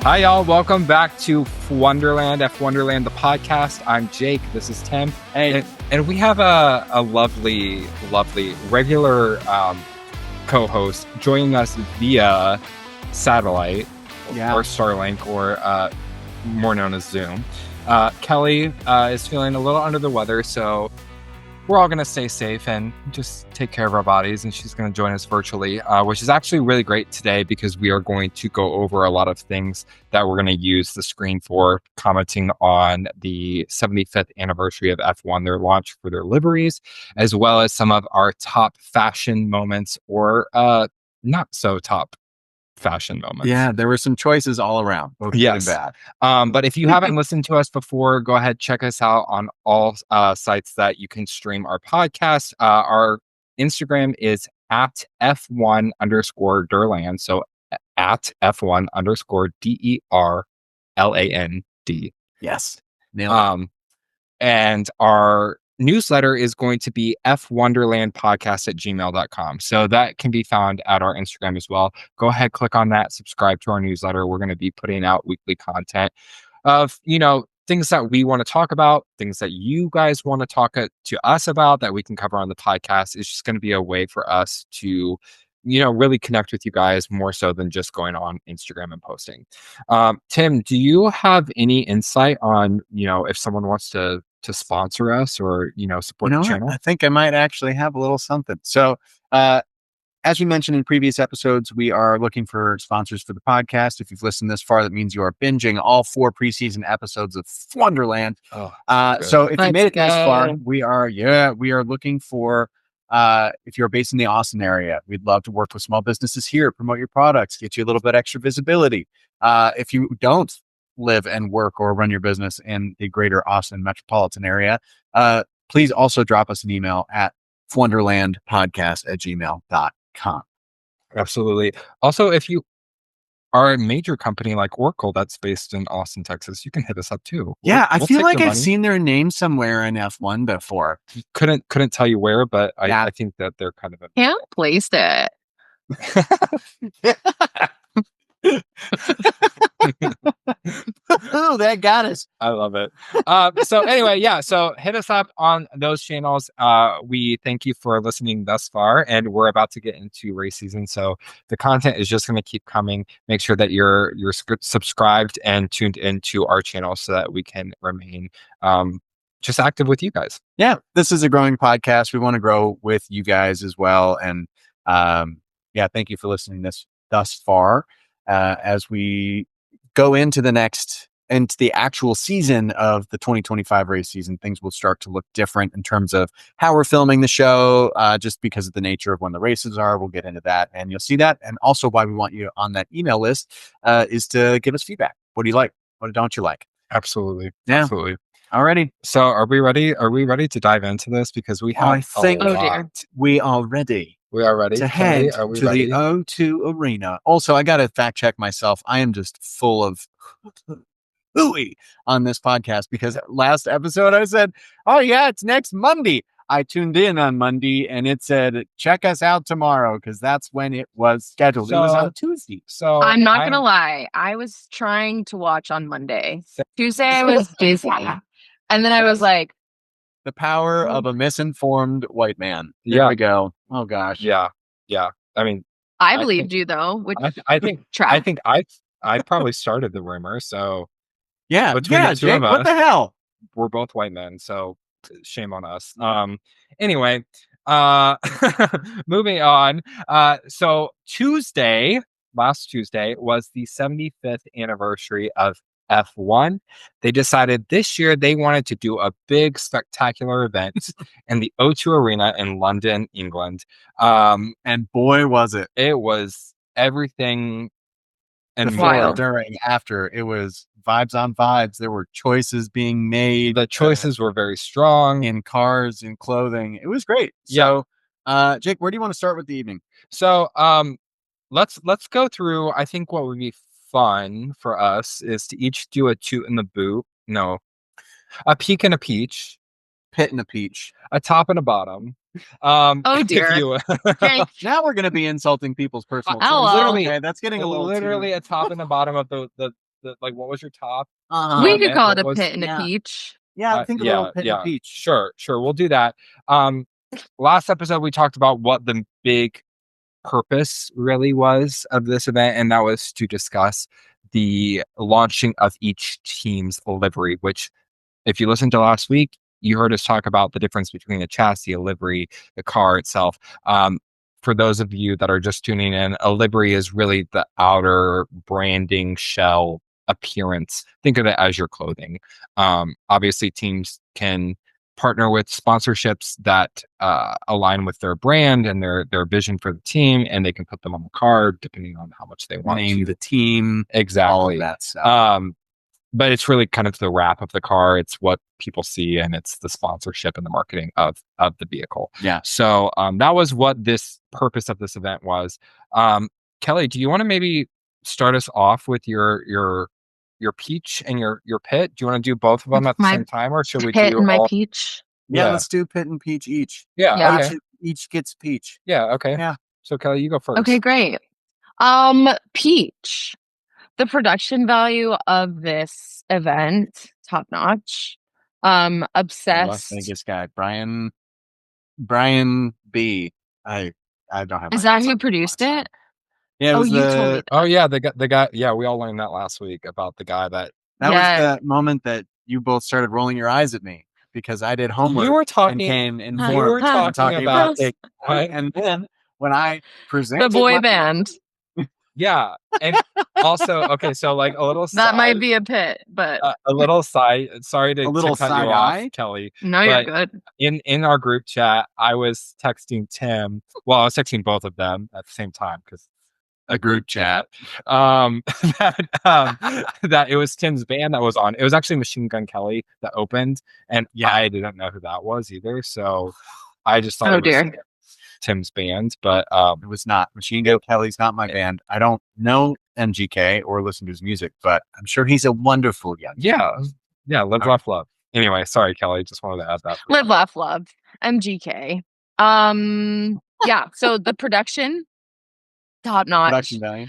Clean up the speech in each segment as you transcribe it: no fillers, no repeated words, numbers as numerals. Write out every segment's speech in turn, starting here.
Hi, y'all. Welcome back to Wonderland, F Wonderland, the podcast. I'm Jake. This is Tim. Hey. And we have a lovely regular co-host joining us via satellite or Starlink or more known as Zoom. Kelly is feeling a little under the weather, so we're all going to stay safe and just take care of our bodies, and she's going to join us virtually, which is actually really great today because we are going to go over a lot of things that we're going to use the screen for, commenting on the 75th anniversary of F1, their launch for their liveries, as well as some of our top fashion moments or not so top fashion moments. Yeah, there were some choices all around, both good and bad. But if you haven't listened to us before, go ahead, check us out on all sites that you can stream our podcast. Our Instagram is at F1_Derland. So at F1_DERLAND. Yes. Nailed it. And our newsletter is going to be fwonderlandpodcast@gmail.com. So that can be found at our Instagram as well. Go ahead, click on that, subscribe to our newsletter. We're going to be putting out weekly content of, things that we want to talk about, things that you guys want to talk to us about that we can cover on the podcast. It's just going to be a way for us to, really connect with you guys more so than just going on Instagram and posting. Tim, do you have any insight on, if someone wants to sponsor us or, support the channel? I think I might actually have a little something. So, as we mentioned in previous episodes, we are looking for sponsors for the podcast. If you've listened this far, that means you are binging all 4 preseason episodes of Wonderland. Oh, so if you made it this far, we are looking for, if you're based in the Austin area, we'd love to work with small businesses here, promote your products, get you a little bit extra visibility. If you don't live and work or run your business in the greater Austin metropolitan area, please also drop us an email at wonderlandpodcast@gmail.com. Absolutely. Also, if you are a major company like Oracle that's based in Austin, Texas, you can hit us up too. I feel like I've seen their name somewhere in F1 before. Couldn't tell you where, but I think that they're kind of Can't place it. Oh, that got us. I love it. So anyway, so hit us up on those channels. We thank you for listening thus far, and we're about to get into race season, so the content is just going to keep coming. Make sure that you're subscribed and tuned into our channel so that we can remain just active with you guys. Yeah, this is a growing podcast. We want to grow with you guys as well, and thank you for listening thus far. As we go into the actual season of the 2025 race season, things will start to look different in terms of how we're filming the show, just because of the nature of when the races are. We'll get into that, and you'll see that. And also why we want you on that email list is to give us feedback. What do you like? What don't you like? Absolutely. Yeah. Absolutely. Alrighty. So are we ready? Are we ready to dive into this? Because we have we are ready. We are ready to head to ready? the O2 Arena. Also, I got to fact check myself. I am just full of hooey on this podcast because last episode I said, oh yeah, it's next Monday. I tuned in on Monday and it said, check us out tomorrow because that's when it was scheduled. It was on Tuesday. So I'm not going to lie. I was trying to watch on Monday. Tuesday I was busy. And then I was like, the power of a misinformed white man. There we go. Oh gosh. Yeah. I mean, I believed you though. Which I think I probably started the rumor. So between the two Jake, of us, what the hell? We're both white men, so shame on us. Anyway, moving on. So last Tuesday was the 75th anniversary of F1. They decided this year they wanted to do a big spectacular event in the O2 Arena in London, England. And boy was it. It was everything and more. During, after, it was vibes on vibes. There were choices being made. The choices were very strong in cars, in clothing. It was great. So Jake, where do you want to start with the evening? So let's go through. I think what would be fun for us is to each do a toot in the boot. No, a peak and a peach, pit and a peach, a top and a bottom. Oh dear. Now we're going to be insulting people's personal choice. Okay, that's getting a little literally a top and a bottom of the like what was your top? We could call it a What was- pit and a peach. Yeah, I think a little pit and peach. Sure, we'll do that. Last episode we talked about what the big purpose really was of this event, and that was to discuss the launching of each team's livery, which if you listened to last week, you heard us talk about the difference between a chassis, a livery, the car itself. For those of you that are just tuning in, a livery is really the outer branding shell appearance. Think of it as your clothing. Obviously, teams can partner with sponsorships that align with their brand and their vision for the team, and they can put them on the car depending on how much they want name to. the team, exactly, all of that stuff. But it's really kind of the wrap of the car. It's what people see, and it's the sponsorship and the marketing of the vehicle. Yeah. So that was what this purpose of this event was. Kelly, do you want to maybe start us off with your peach and your pit? Do you want to do both of them at the same time, or should we pit do and my all? peach? Yeah, let's do pit and peach each. Yeah. Okay. Each gets peach. Yeah. Okay. Yeah. So Kelly, you go first. Okay, great. Peach. The production value of this event, top notch. Obsessed. Las Vegas guy, Brian B. I don't have. Is that who produced it? Yeah. It was you told me that. Oh yeah, the guy. Yeah, we all learned that last week about the guy that. That was the moment that you both started rolling your eyes at me because I did homework. You were talking. And came in. You were talking about it, and then when I presented the boy band. Yeah, and also okay, so like a little. That might be a pit, but a little side. Sorry to cut you off, Kelly. No, you're good. In our group chat, I was texting Tim. Well, I was texting both of them at the same time because a group chat. That it was Tim's band that was on. It was actually Machine Gun Kelly that opened, and I didn't know who that was either. So I just thought it was Tim's band, but it was not. Machine Gun Kelly's not my band. I don't know MGK or listen to his music, but I'm sure he's a wonderful young man. Yeah. Live, laugh, love. Anyway, sorry, Kelly. Just wanted to add that. Live, laugh, love. MGK. Yeah. So the production, top notch. Production value.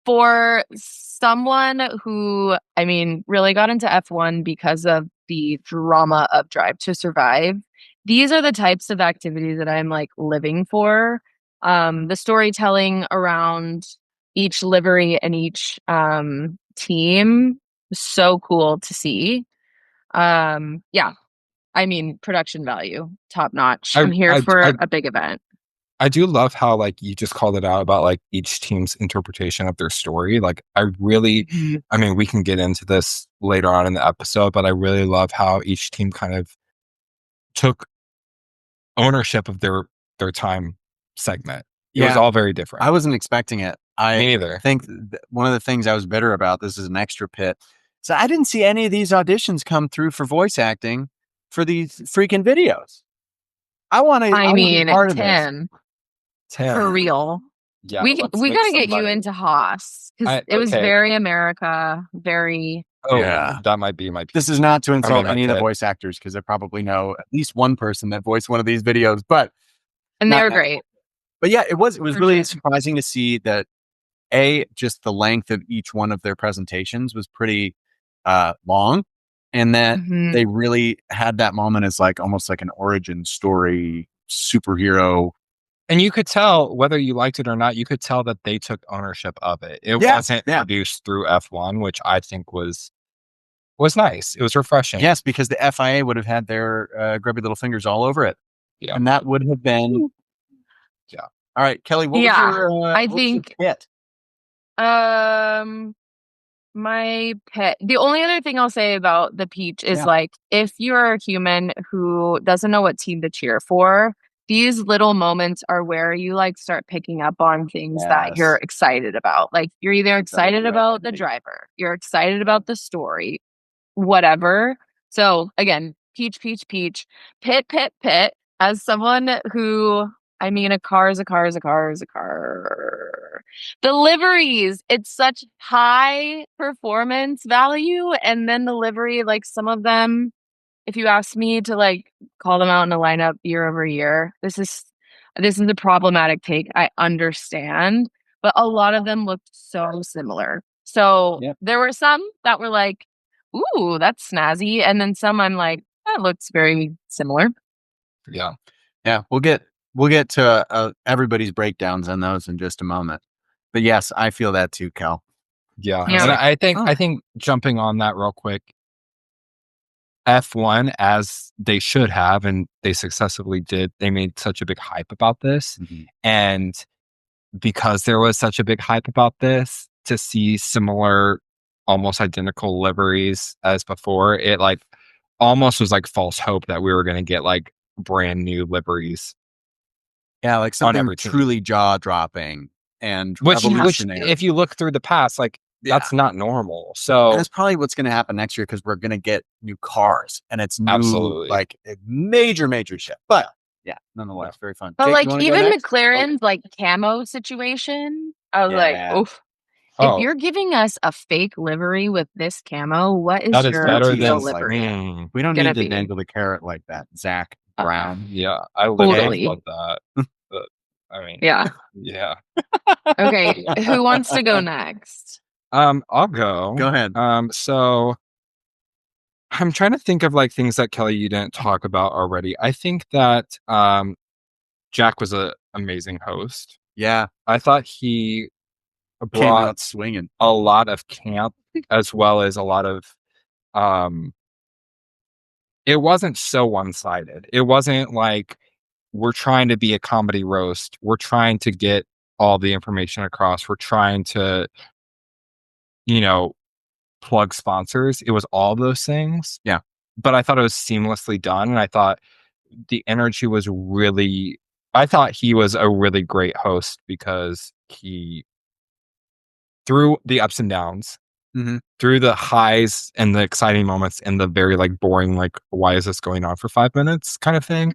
For someone who, I mean, really got into F1 because of the drama of Drive to Survive, these are the types of activities that I'm like living for. The storytelling around each livery and each team was so cool to see. Yeah, I mean, production value, top notch. I'm here for a big event. I do love how like you just called it out about like each team's interpretation of their story. Like I mean, we can get into this later on in the episode, but I really love how each team kind of took ownership of their time segment. It was all very different. I wasn't expecting it. Me neither. I think one of the things I was bitter about, this is an extra pit. So I didn't see any of these auditions come through for voice acting for these freaking videos. I mean, part of this. Tim. For real. Yeah. We gotta get you into Haas because it was very America, very. Oh yeah, that might be my. This is not to insult any of the voice actors because I probably know at least one person that voiced one of these videos, and they were great. But yeah, it was really surprising to see that just the length of each one of their presentations was pretty long, and that they really had that moment as like almost like an origin story superhero. And you could tell whether you liked it or not, you could tell that they took ownership of it. It wasn't produced through F1, which I think was nice. It was refreshing. Yes, because the FIA would have had their grubby little fingers all over it. Yeah. And that would have been All right, Kelly, what was your I think pit? My pet. The only other thing I'll say about the peach is like if you're a human who doesn't know what team to cheer for, these little moments are where you like start picking up on things that you're excited about. Like you're either excited about the driver, you're excited about the story, whatever. So again, peach, peach, peach, pit, pit, pit. As someone who, I mean, a car is a car is a car is a car. The liveries, it's such high performance value. And then the livery, like some of them, if you ask me to like call them out in a lineup year over year, this is a problematic take. I understand, but a lot of them looked so similar. So there were some that were like, ooh, that's snazzy. And then some I'm like, that looks very similar. Yeah. Yeah. We'll get to everybody's breakdowns on those in just a moment. But yes, I feel that too, Cal. Yeah. Yeah. And Like, I think jumping on that real quick, F1, as they should have, and they successfully did, they made such a big hype about this. And because there was such a big hype about this, to see similar, almost identical liveries as before, it like almost was like false hope that we were going to get like brand new liveries. Yeah, like something truly jaw dropping and which revolutionary. If you look through the past, like that's not normal. So and that's probably what's going to happen next year because we're going to get new cars and it's new, like a major shift. But yeah, nonetheless, very fun. But Jake, like even McLaren's like camo situation, I was like, oof. If you're giving us a fake livery with this camo, what is your real livery? We don't need to dangle the carrot like that, Zach Brown. Yeah, I literally love that. But, I mean, yeah. Okay, who wants to go next? I'll go. Go ahead. So I'm trying to think of like things that Kelly you didn't talk about already. I think that Jack was an amazing host. Yeah, I thought he came out swinging a lot of camp as well as a lot of it wasn't so one-sided. It wasn't like we're trying to be a comedy roast. We're trying to get all the information across. We're trying to, plug sponsors. It was all those things. Yeah. But I thought it was seamlessly done. And I thought the energy was I thought he was a really great host because he, through the ups and downs, through the highs and the exciting moments and the very like boring, like, why is this going on for 5 minutes kind of thing?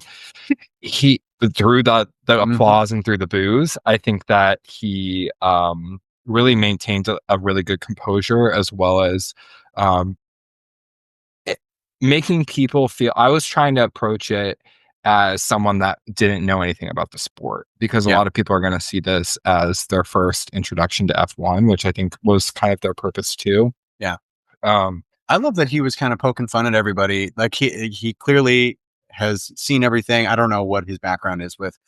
He, through the applause and through the booze, I think that he really maintained a really good composure as well as making people feel. I was trying to approach it as someone that didn't know anything about the sport because a lot of people are going to see this as their first introduction to F1, which I think was kind of their purpose too. Yeah. I love that he was kind of poking fun at everybody. Like he clearly has seen everything. I don't know what his background is with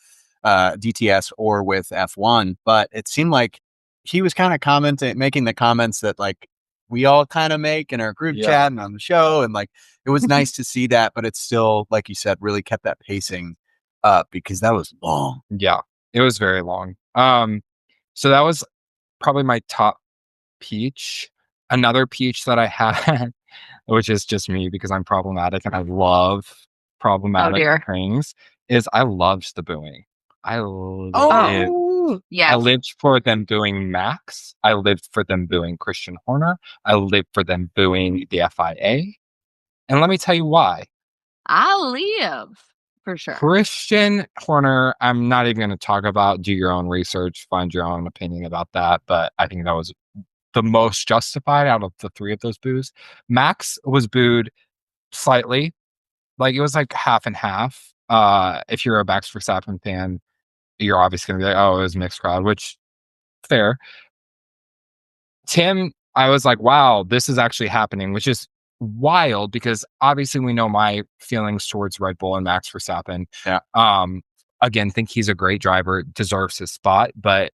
DTS or with F1, but it seemed like he was kind of making the comments that like we all kind of make in our group chat and on the show. And like, it was nice to see that, but it's still, like you said, really kept that pacing up because that was long. Yeah, it was very long. So that was probably my top peach. Another peach that I had, which is just me because I'm problematic and I love problematic things, is I loved the booing. I lived for them booing Max. I lived for them booing Christian Horner. I lived for them booing the FIA. And let me tell you why. I'll live for sure. Christian Horner, I'm not even going to talk about. Do your own research, find your own opinion about that. But I think that was the most justified out of the three of those boos. Max was booed slightly. Like it was like half and half. If you're a Max Verstappen fan, you're obviously going to be like, oh, it was mixed crowd, which fair. Tim, I was like, wow, this is actually happening, which is wild because obviously we know my feelings towards Red Bull and Max Verstappen. Yeah. Again, think he's a great driver, deserves his spot, but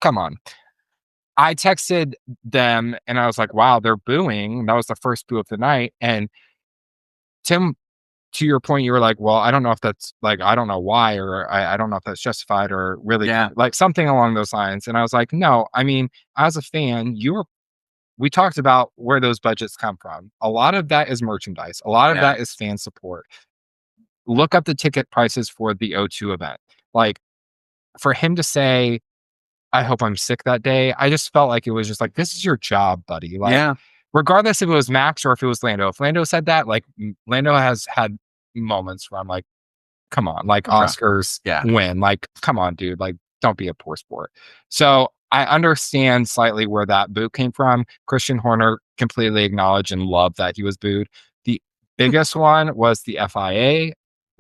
come on. I texted them and I was like, wow, they're booing. That was the first boo of the night. And Tim, to your point, you were like, well, I don't know if that's like, I don't know why, or I don't know if that's justified or really like something along those lines. And I was like, no, I mean, as a fan, we talked about where those budgets come from. A lot of that is merchandise. A lot of that is fan support. Look up the ticket prices for the O2 event. Like for him to say, I hope I'm sick that day. I just felt like it was just like, this is your job, buddy. Like, regardless if it was Max or if it was Lando, if Lando said that, like Lando has had moments where I'm like, come on, like Oscars win. Like, come on, dude. Like, don't be a poor sport. So I understand slightly where that boo came from. Christian Horner completely acknowledged and loved that he was booed. The biggest one was the FIA.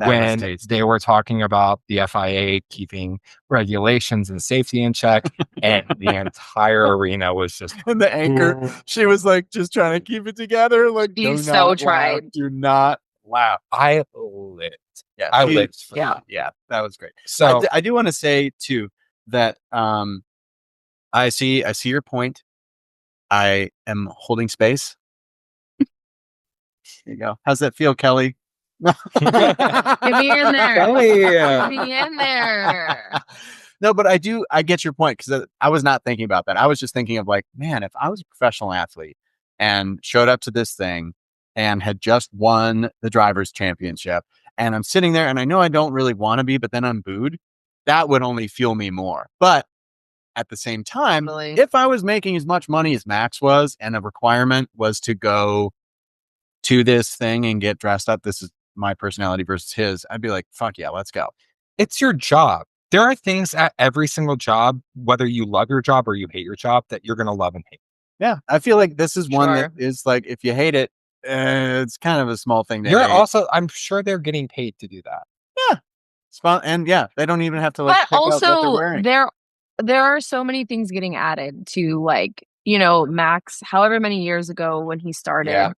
when they were talking about the FIA keeping regulations and safety in check, and the entire arena was just. And the anchor, she was like just trying to keep it together. Like, you so tried. Do not laugh. I lived. Yeah, I lived. Yeah, that was great. So I do want to say too that I see your point. I am holding space. There you go. How's that feel, Kelly? Get me in there. Kelly. Get me in there. No, but I get your point, because I was not thinking about that. I was just thinking of like, man, if I was a professional athlete and showed up to this thing and had just won the drivers' championship, and I'm sitting there and I know I don't really want to be, but then I'm booed, that would only fuel me more. But at the same time, if I was making as much money as Max was, and a requirement was to go to this thing and get dressed up, this is my personality versus his, I'd be like, fuck yeah, let's go. It's your job. There are things at every single job, whether you love your job or you hate your job, that you're going to love and hate. Yeah, I feel like this is one that is like, if you hate it, it's kind of a small thing to hate. Also, I'm sure they're getting paid to do that. Yeah. And yeah, they don't even have to like but pick also, out what they're wearing. There are so many things getting added to, like, you know, Max, however many years ago when he started,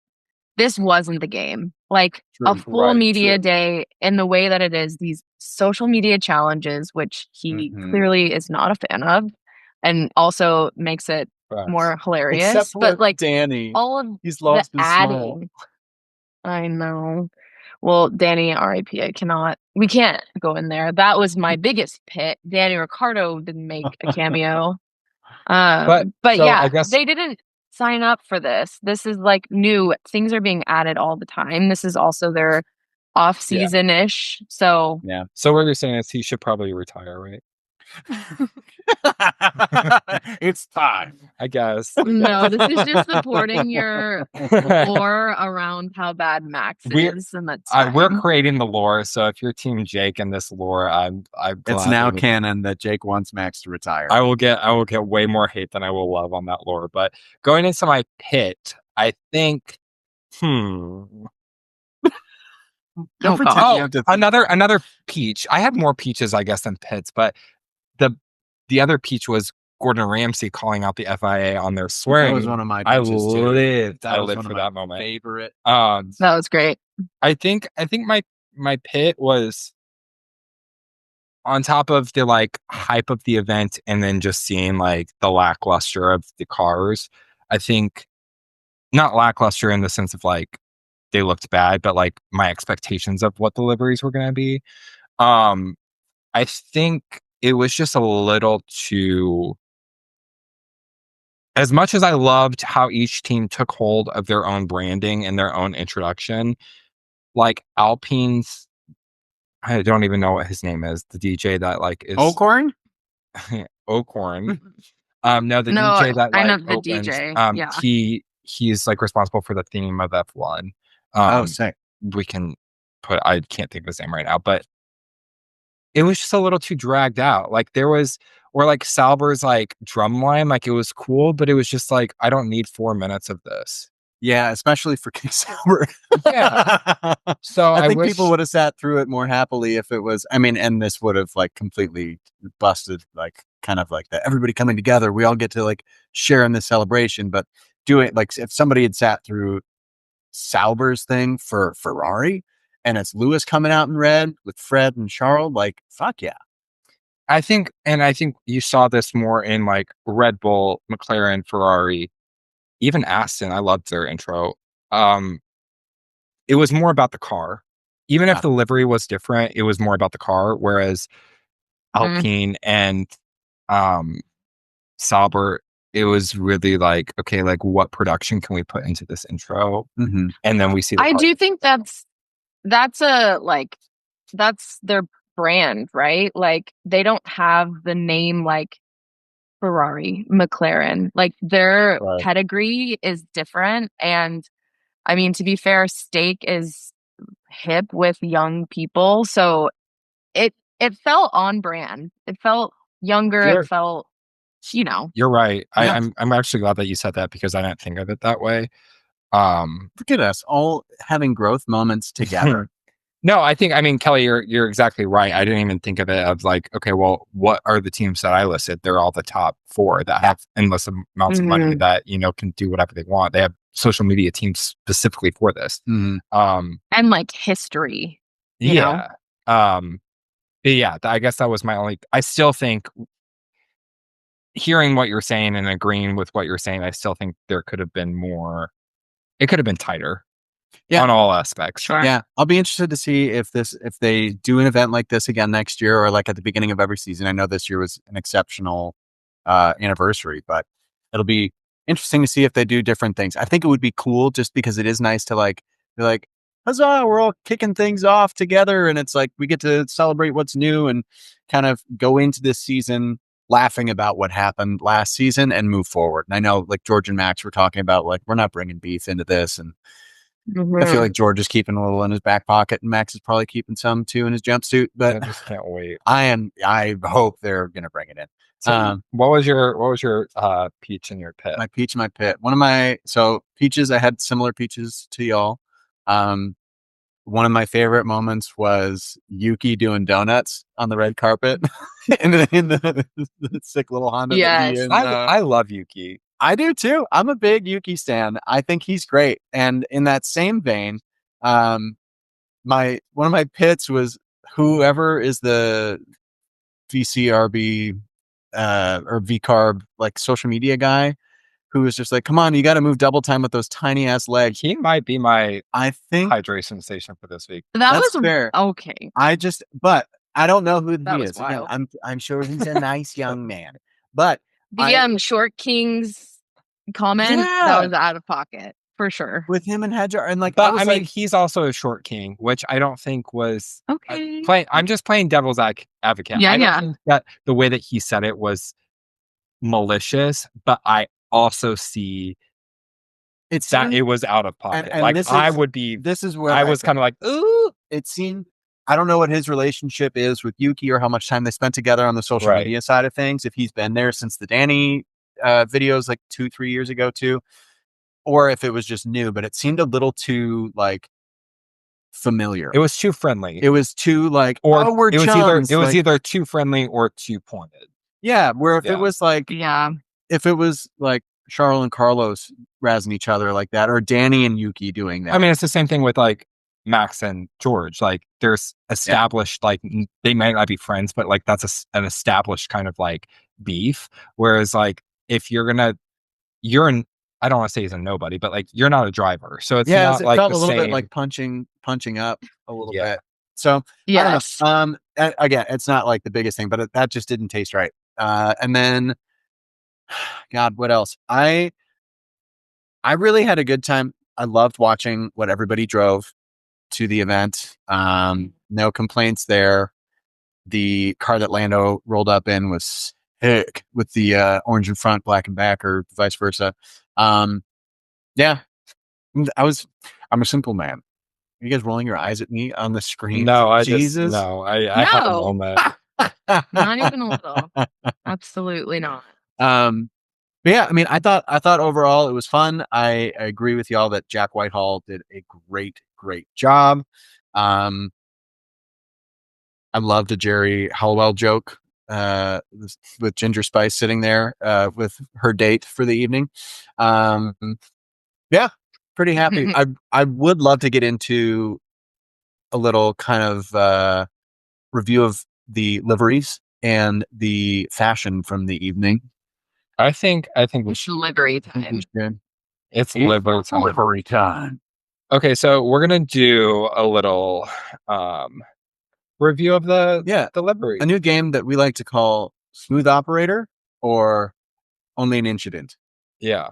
this wasn't the game. Like a full media day in the way that it is, these social media challenges, which he clearly is not a fan of, and also makes it more hilarious. Except but like Danny, all of he's lost his adding. smile. I know. Well, Danny, RIP, we can't go in there. That was my biggest pit. Danny Ricciardo didn't make a cameo. But yeah, I guess they didn't sign up for this. This is like new. Things are being added all the time. This is also their off season-ish. So yeah. So what you're saying is he should probably retire, right? It's time, I guess. No, this is just supporting your lore around how bad Max is, and that's we're creating the lore. So if you're Team Jake in this lore, it's now canon that Jake wants Max to retire. I will get way more hate than I will love on that lore. But going into my pit, I think, another peach. I have more peaches, I guess, than pits, but the other peach was Gordon Ramsay calling out the FIA on their swearing. That was one of my peaches too. I lived for that moment. Favorite. That was great. I think my pit was on top of the like hype of the event, and then just seeing like the lackluster of the cars. I think not lackluster in the sense of like they looked bad, but like my expectations of what the liveries were going to be. I think it was just a little too. As much as I loved how each team took hold of their own branding and their own introduction, like Alpine's, I don't even know what his name is. The DJ that like is Ocorn. Ocorn. No, the DJ that like, I know the opens, DJ. He's like responsible for the theme of F1. Sick. We can put. I can't think of his name right now, but it was just a little too dragged out. Like like Sauber's like drum line, like it was cool, but it was just like, I don't need 4 minutes of this. Yeah, especially for King Sauber. Yeah. So I think people would have sat through it more happily if it was, and this would have like completely busted, like kind of like that. Everybody coming together. We all get to like share in this celebration, but do it like if somebody had sat through Sauber's thing for Ferrari, and it's Lewis coming out in red with Fred and Charles, like, fuck yeah. I think you saw this more in like Red Bull, McLaren, Ferrari, even Aston. I loved their intro. It was more about the car. Even if the livery was different, it was more about the car. Whereas Alpine and Sauber, it was really like, okay, like what production can we put into this intro? Mm-hmm. And then we see I do think that's their brand, right? Like they don't have the name like Ferrari, McLaren. Like their pedigree is different. And I mean, to be fair, Steak is hip with young people. So it felt on brand. It felt younger. It felt, You're right. Yeah. I'm actually glad that you said that, because I didn't think of it that way. Look at us all having growth moments together. No, I mean, Kelly, you're exactly right. I didn't even think of it of like, okay, well, what are the teams that I listed? They're all the top 4 that have endless amounts of money that, can do whatever they want. They have social media teams specifically for this. And like history, yeah. Yeah, I guess that was my only, I still think hearing what you're saying and agreeing with what you're saying, I still think there could have been more, it could have been tighter. Yeah. On all aspects. Sure. Yeah. I'll be interested to see if they do an event like this again next year or like at the beginning of every season. I know this year was an exceptional anniversary, but it'll be interesting to see if they do different things. I think it would be cool just because it is nice to like be like, huzzah, we're all kicking things off together. And it's like we get to celebrate what's new and kind of go into this season laughing about what happened last season and move forward. And I know like George and Max were talking about like, we're not bringing beef into this. And I feel like George is keeping a little in his back pocket, and Max is probably keeping some too in his jumpsuit. But I just can't wait. I hope they're gonna bring it in. So, what was your peach in your pit? My peach in my pit. Peaches. I had similar peaches to y'all. One of my favorite moments was Yuki doing donuts on the red carpet in the sick little Honda. Yes, I love Yuki. I do too. I'm a big Yuki stan. I think he's great. And in that same vein, one of my pits was whoever is the VCRB or VCarb like social media guy who was just like, come on, you got to move double time with those tiny ass legs. He might be my I think hydration station for this week. That's fair. Okay. But I don't know who That he was is. Again, wild. I'm sure he's a nice young man. But The Short King's comment that was out of pocket for sure. With him and Hedger and like, but I mean, he's also a short king, which I don't think was okay. I'm just playing devil's advocate. Yeah, I don't think that the way that he said it was malicious, but I also see it was out of pocket. And like I was kind of like, ooh. It seemed, I don't know what his relationship is with Yuki or how much time they spent together on the social media side of things. If he's been there since the Danny videos like 2-3 years ago too, or if it was just new, but it seemed a little too like familiar. It was too friendly. It was too like, or we're it was chums. either too friendly or too pointed. Yeah, where if it was like, if it was like Charles and Carlos razzing each other like that, or Danny and Yuki doing that. I mean, it's the same thing with like Max and George. Like there's established, like they might not be friends, but like that's an established kind of like beef. Whereas like if you're I don't want to say he's a nobody, but like you're not a driver, so it's not it like felt the a little same. bit like punching up a little bit. So I don't know. Again, it's not like the biggest thing, but that just didn't taste right. And then, God, what else? I really had a good time. I loved watching what everybody drove to the event. No complaints there. The car that Lando rolled up in was sick with the orange in front, black in back, or vice versa. Yeah, I'm a simple man. Are you guys rolling your eyes at me on the screen? No, I had a moment. Not even a little. Absolutely not. But yeah, I mean, I thought overall it was fun. I agree with y'all that Jack Whitehall did a great job. I loved a Jerry Halliwell joke with Ginger Spice sitting there with her date for the evening. Yeah, pretty happy. I would love to get into a little kind of review of the liveries and the fashion from the evening. I think it's livery time. It's livery time. Okay, so we're gonna do a little review of the livery. A new game that we like to call Smooth Operator or Only an Incident. Yeah.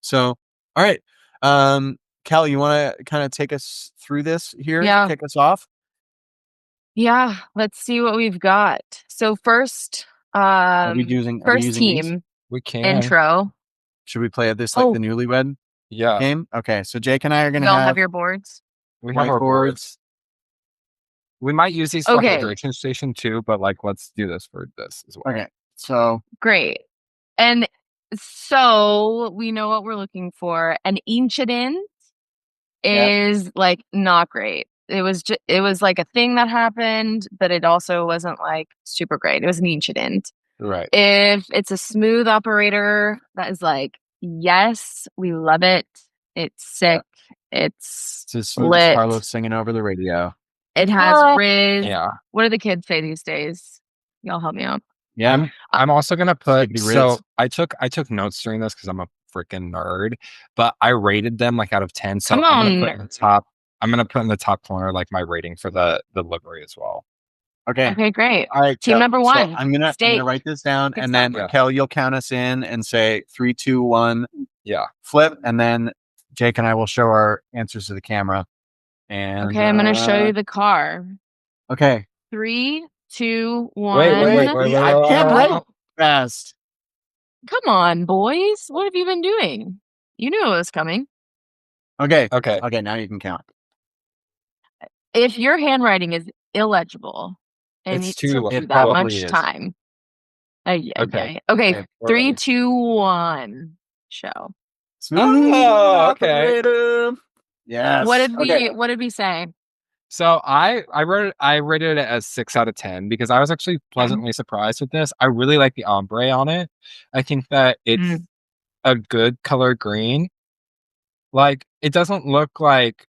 So, all right. Cal, you want to kind of take us through this here? Yeah. Kick us off? Yeah, let's see what we've got. So first, first team these? We can intro. Should we play this like the newlywed game? Okay, so Jake and I are going to have your boards. We have our boards. We might use these for hydration station too, but like let's do this for this as well. Okay, so great. And so we know what we're looking for. An incident is like not great. it was like a thing that happened, but it also wasn't like super great. It was an incident. Right. If it's a smooth operator, that is like, yes, we love it. It's sick. It's as smooth as lit. Carlos singing over the radio. It has Riz. Yeah. What do the kids say these days? Y'all help me out. Yeah. I'm also gonna put. Skippy So Riz. I took notes during this because I'm a freaking nerd, but I rated them like out of 10. So Come I'm gonna on. put in the top. I'm gonna put in the top corner like my rating for the livery as well. Okay. Okay, great. All right. Team Kel, number so one. I'm gonna write this down, Good and then stuff. Kel, you'll count us in and say 3, 2, 1. Yeah. Flip, and then Jake and I will show our answers to the camera. And Okay, I'm gonna show you the car. Okay. 3, 2, 1. Wait. I can't write fast. Come on, boys. What have you been doing? You knew it was coming. Okay. Okay. Now you can count. If your handwriting is illegible, it needs to it do that probably much is. time. Okay. Okay. we're 3, ready. 2, 1. Show. Smooth Oh, okay. operator. Yes. What did we say? So I rated it as 6 out of 10 because I was actually pleasantly surprised with this. I really like the ombre on it. I think that it's a good color green. Like it doesn't look like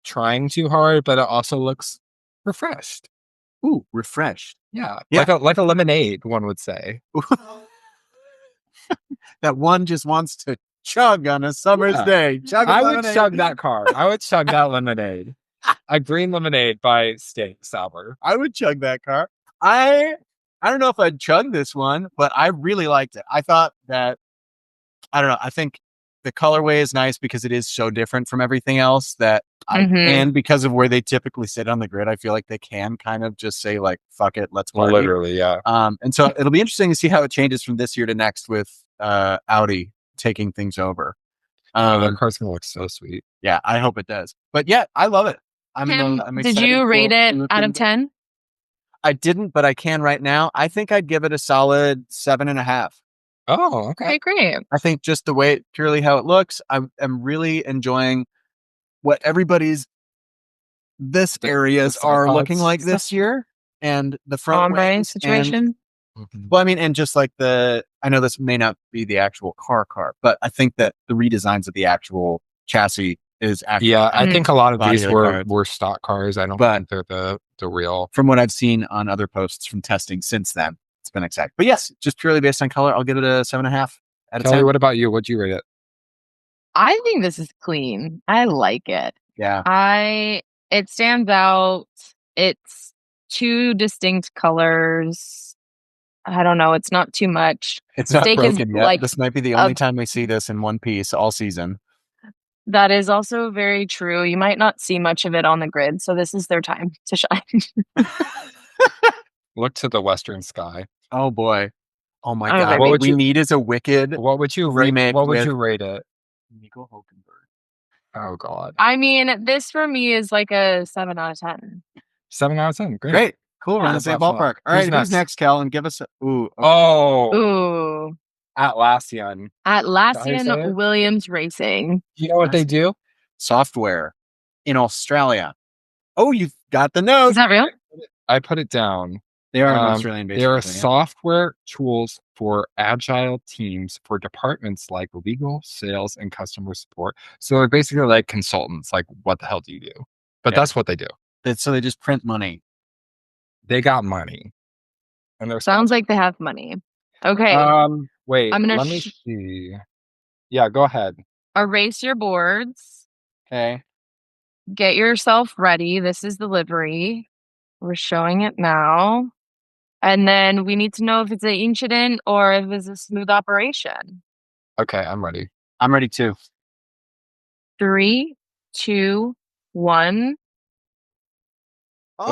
trying too hard, but it also looks refreshed. Ooh, refreshed. Yeah. Yeah. Like a lemonade, one would say. That one just wants to chug on a summer's day. Chug I would chug that car. I would chug that lemonade. A green lemonade by Steak Sour. I would chug that car. I don't know if I'd chug this one, but I really liked it. I thought that, I don't know. I think the colorway is nice because it is so different from everything else that and because of where they typically sit on the grid, I feel like they can kind of just say like, fuck it, let's party. Literally, yeah. And so it'll be interesting to see how it changes from this year to next with Audi taking things over. That car's gonna look so sweet. Yeah, I hope it does. But yeah, I love it. I'm did you rate it out of 10? I didn't, but I can right now. I think I'd give it a solid 7.5. Oh, okay. Great. I think just the way, purely how it looks, I'm really enjoying what everybody's areas are looking like this year, and the front wing situation. Well, I mean, and just like I know this may not be the actual car, but I think that the redesigns of the actual chassis is actually. Yeah, I think a lot of these cars. were stock cars. I don't think they're the real. From what I've seen on other posts from testing since then, it's been exciting. But yes, just purely based on color, I'll give it a 7.5 out of 10. Kelly, what about you? What'd you rate it? I think this is clean. I like it. Yeah. It stands out. It's 2 distinct colors. I don't know. It's not too much. It's not Steak broken yet. like this might be the only time we see this in one piece all season. That is also very true. You might not see much of it on the grid, so this is their time to shine. Look to the western sky. Oh boy. Oh my god. What we need is a wicked What would you remake. What would you rate it? Nico Hulkenberg. Oh god. I mean, this for me is like a 7 out of 10. 7 out of 10. Great. Cool. We're in the same ballpark. All right. Who's next, Cal? And give us a Ooh. Atlassian. Atlassian Williams Racing. You know what they do? Software in Australia. Oh, you've got the note. Is that real? I put it down. They are Australian-based. They are software tools for agile teams for departments like legal, sales, and customer support. So they're basically like consultants. Like, what the hell do you do? But that's what they do. So they just print money. They got money. And they're Sounds like they have money. Okay. Wait. I'm gonna let me see. Yeah, go ahead. Erase your boards. Okay. Get yourself ready. This is the livery. We're showing it now. And then we need to know if it's an incident or if it's a smooth operation. Okay, I'm ready. I'm ready too. 3, 2, 1. Oh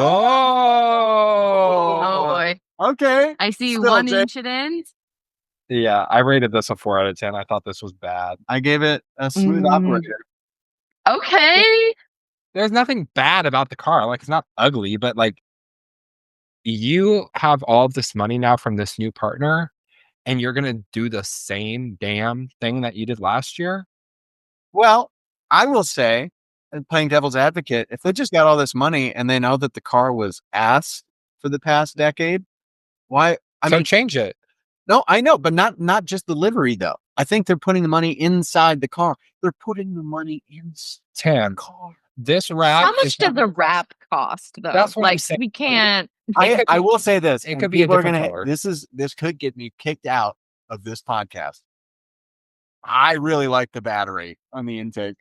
boy. Okay. I see one incident. Yeah, I rated this a 4 out of 10. I thought this was bad. I gave it a smooth operator. Okay. There's nothing bad about the car. Like, it's not ugly, but like, you have all of this money now from this new partner, and you're going to do the same damn thing that you did last year? Well, I will say, playing devil's advocate, if they just got all this money and they know that the car was ass for the past decade, why? I mean, change it. No, I know, but not just the livery though. I think they're putting the money inside the car. They're putting the money inside the car. This wrap. How much does the wrap cost though? That's what I'm like saying. we can't. I will say this. It could be a different color. This could get me kicked out of this podcast. I really like the battery on the intake.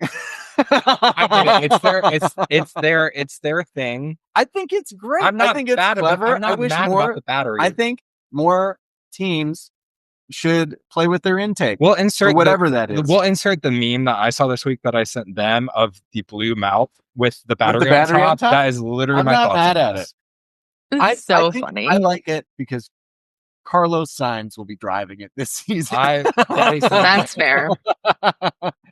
It's their thing. I think it's great. I think it's clever. I'm not mad about the battery. I think more teams should play with their intake. We'll insert whatever that is. We'll insert the meme that I saw this week that I sent them of the blue mouth with the battery, on top. That is literally I'm my not thoughts mad on at this. it. It's so funny. I like it because Carlos Sainz will be driving it this season. That's fair.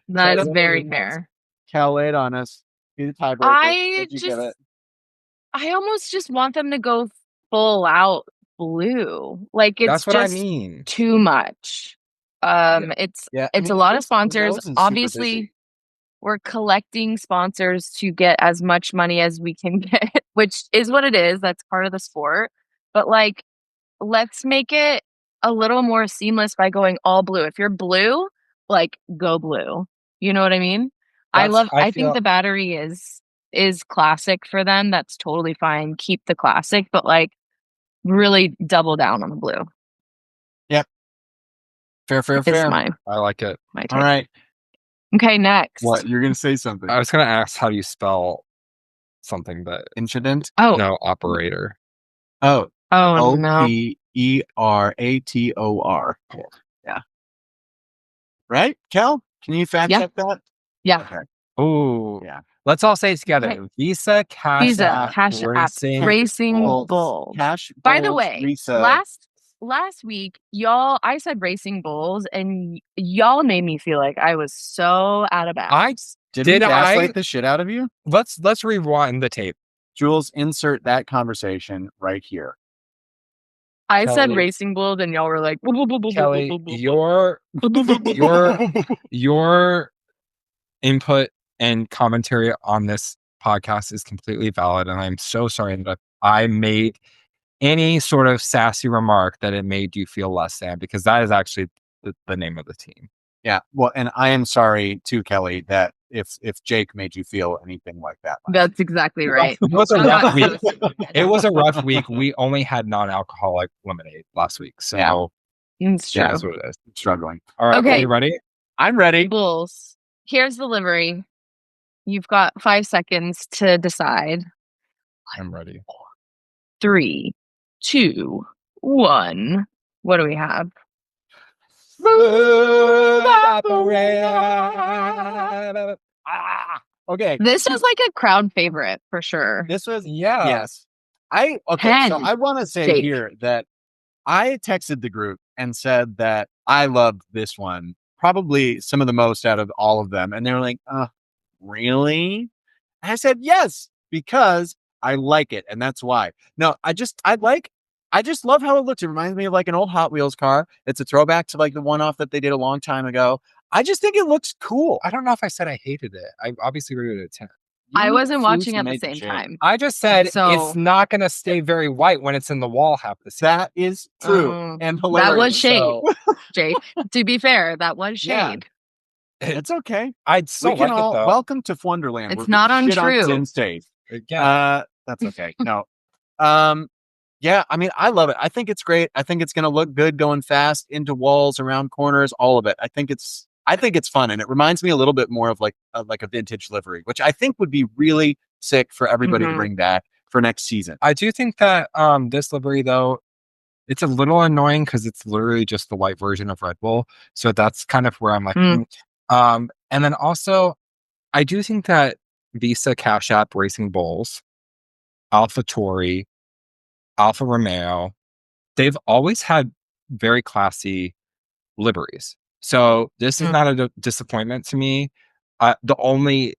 That is very fair. Cal, lay it on us. Be the tiebreaker. I almost just want them to go full out blue. Like it's That's what just I mean. too much. It's a lot of sponsors. Obviously, we're collecting sponsors to get as much money as we can get, which is what it is. That's part of the sport. But like, let's make it a little more seamless by going all blue. If you're blue, like go blue. You know what I mean? I think the battery is classic for them. That's totally fine. Keep the classic, but like really double down on the blue. Yep. Fair. I like it. My take. All right. Okay, next. What? You're going to say something. I was going to ask how do you spell something, but incident? Oh. No, operator. Oh. Oh, no. OPERATOR. Yeah. Right? Cal? Can you fact check that? Yeah. Okay. Oh. Yeah. Let's all say it together. Okay. Visa, Cash App, Racing Bulls. By the way, last week, I said Racing Bulls, and y'all made me feel like I was so out of bounds. Did we gaslight the shit out of you? Let's rewind the tape. Jules, insert that conversation right here. I said Racing Bulls, and y'all were like, Kelly, your input and commentary on this podcast is completely valid, and I'm so sorry that I made any sort of sassy remark that it made you feel less than, because that is actually the name of the team. Yeah, well, and I am sorry too, Kelly, that if Jake made you feel anything like that. That's exactly right. It was a rough week. It was a rough week. We only had non-alcoholic lemonade last week, so it's true. That's what it is. I'm struggling. All right, okay, are you ready? I'm ready. Bulls. Here's the livery. You've got 5 seconds to decide. I'm ready. 3, 2, 1. What do we have? Smooth operator. Okay. This was like a crowd favorite for sure. This was yes. So I want to say here that I texted the group and said that I loved this one, probably some of the most out of all of them. And they were like, really? And I said, yes, because I like it. And that's why. No, I just love how it looks. It reminds me of like an old Hot Wheels car. It's a throwback to like the one-off that they did a long time ago. I just think it looks cool. I don't know if I said I hated it. I obviously rated it a 10. I wasn't watching at the same time. I just said it's not going to stay very white when it's in the wall half the season. That is true. And hilarious. That was shade, Jake. To be fair, that was shade. Yeah. It's okay. I'd still like it though. Welcome to Wonderland. It's not untrue. That's okay. No. Yeah, I mean, I love it. I think it's great. I think it's going to look good going fast into walls, around corners, all of it. I think it's fun, and it reminds me a little bit more of like a vintage livery, which I think would be really sick for everybody to bring back for next season. I do think that this livery though, it's a little annoying because it's literally just the white version of Red Bull. So that's kind of where I'm like, and then also I do think that Visa, Cash App, Racing Bulls, AlphaTauri, Alfa Romeo, they've always had very classy liveries. So this is not a disappointment to me. The only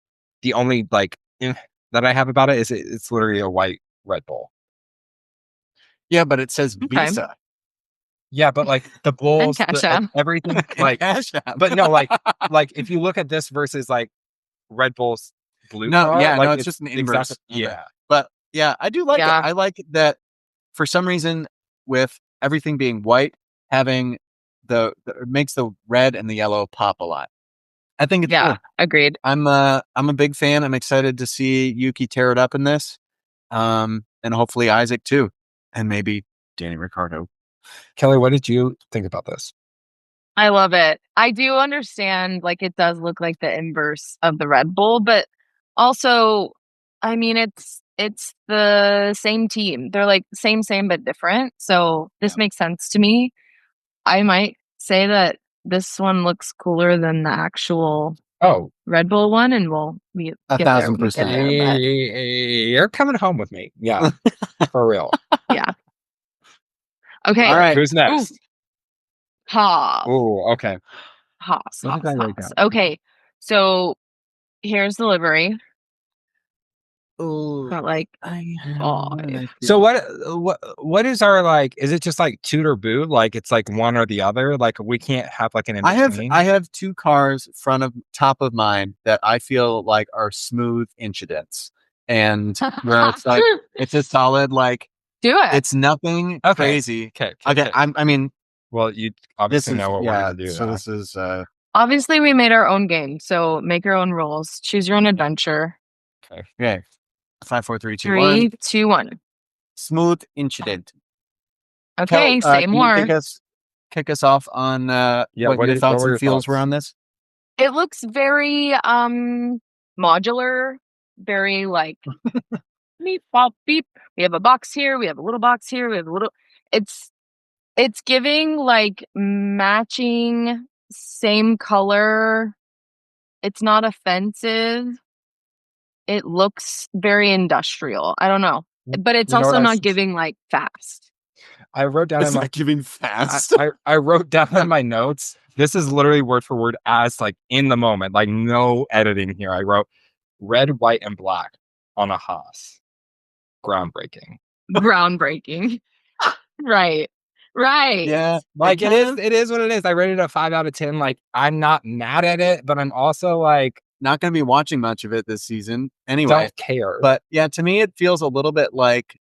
like that I have about it is it's literally a white Red Bull. Yeah, but it says Visa. Yeah, but like the Bulls, everything like Cash App. But no, like if you look at this versus like Red Bull's blue No, car. yeah, Like, no, it's just an inverse. exactly, yeah. But yeah, I do like it. I like that for some reason with everything being white, having it makes the red and the yellow pop a lot. I think it's cool. Agreed. I'm a big fan. I'm excited to see Yuki tear it up in this. And hopefully Isaac too. And maybe Danny Ricciardo. Kelly, what did you think about this? I love it. I do understand, like, it does look like the inverse of the Red Bull, but also, I mean, it's the same team. They're like same, but different. So this makes sense to me. I might say that this one looks cooler than the actual Red Bull one, and we'll get 1,000%. there. You're coming home with me. Yeah, for real. Yeah. Okay. All right. Who's next? Haas. Oh, okay. Haas. Okay. So here's the livery. Oh, got like So what is our, like, is it just like Toot or boot? Like it's like one or the other? Like we can't have like an in between? I have two cars top of mine that I feel like are smooth incidents. And where it's like it's a solid, like, do it. It's nothing crazy. Okay. I mean, well, you obviously know what we're gonna do. So this is obviously we made our own game, so make your own rules. Choose your own adventure. Okay. 5, 4, 3, 2, 3, 1. 2, 1. Smooth incident. Okay, say more. Kick us off on what your thoughts and feels were on this. It looks very modular, very like beep bop beep. We have a box here, we have a little box here, we have a little it's giving like matching, same color. It's not offensive. It looks very industrial. I don't know. But it's also not giving like fast. I wrote down it's not giving fast. I wrote down in my notes. This is literally word for word as like in the moment, like no editing here. I wrote red, white, and black on a Haas. Groundbreaking. Right. Yeah. Like it is what it is. I rated it a 5 out of 10. Like I'm not mad at it, but I'm also like not going to be watching much of it this season anyway. Don't care. But yeah, to me, it feels a little bit like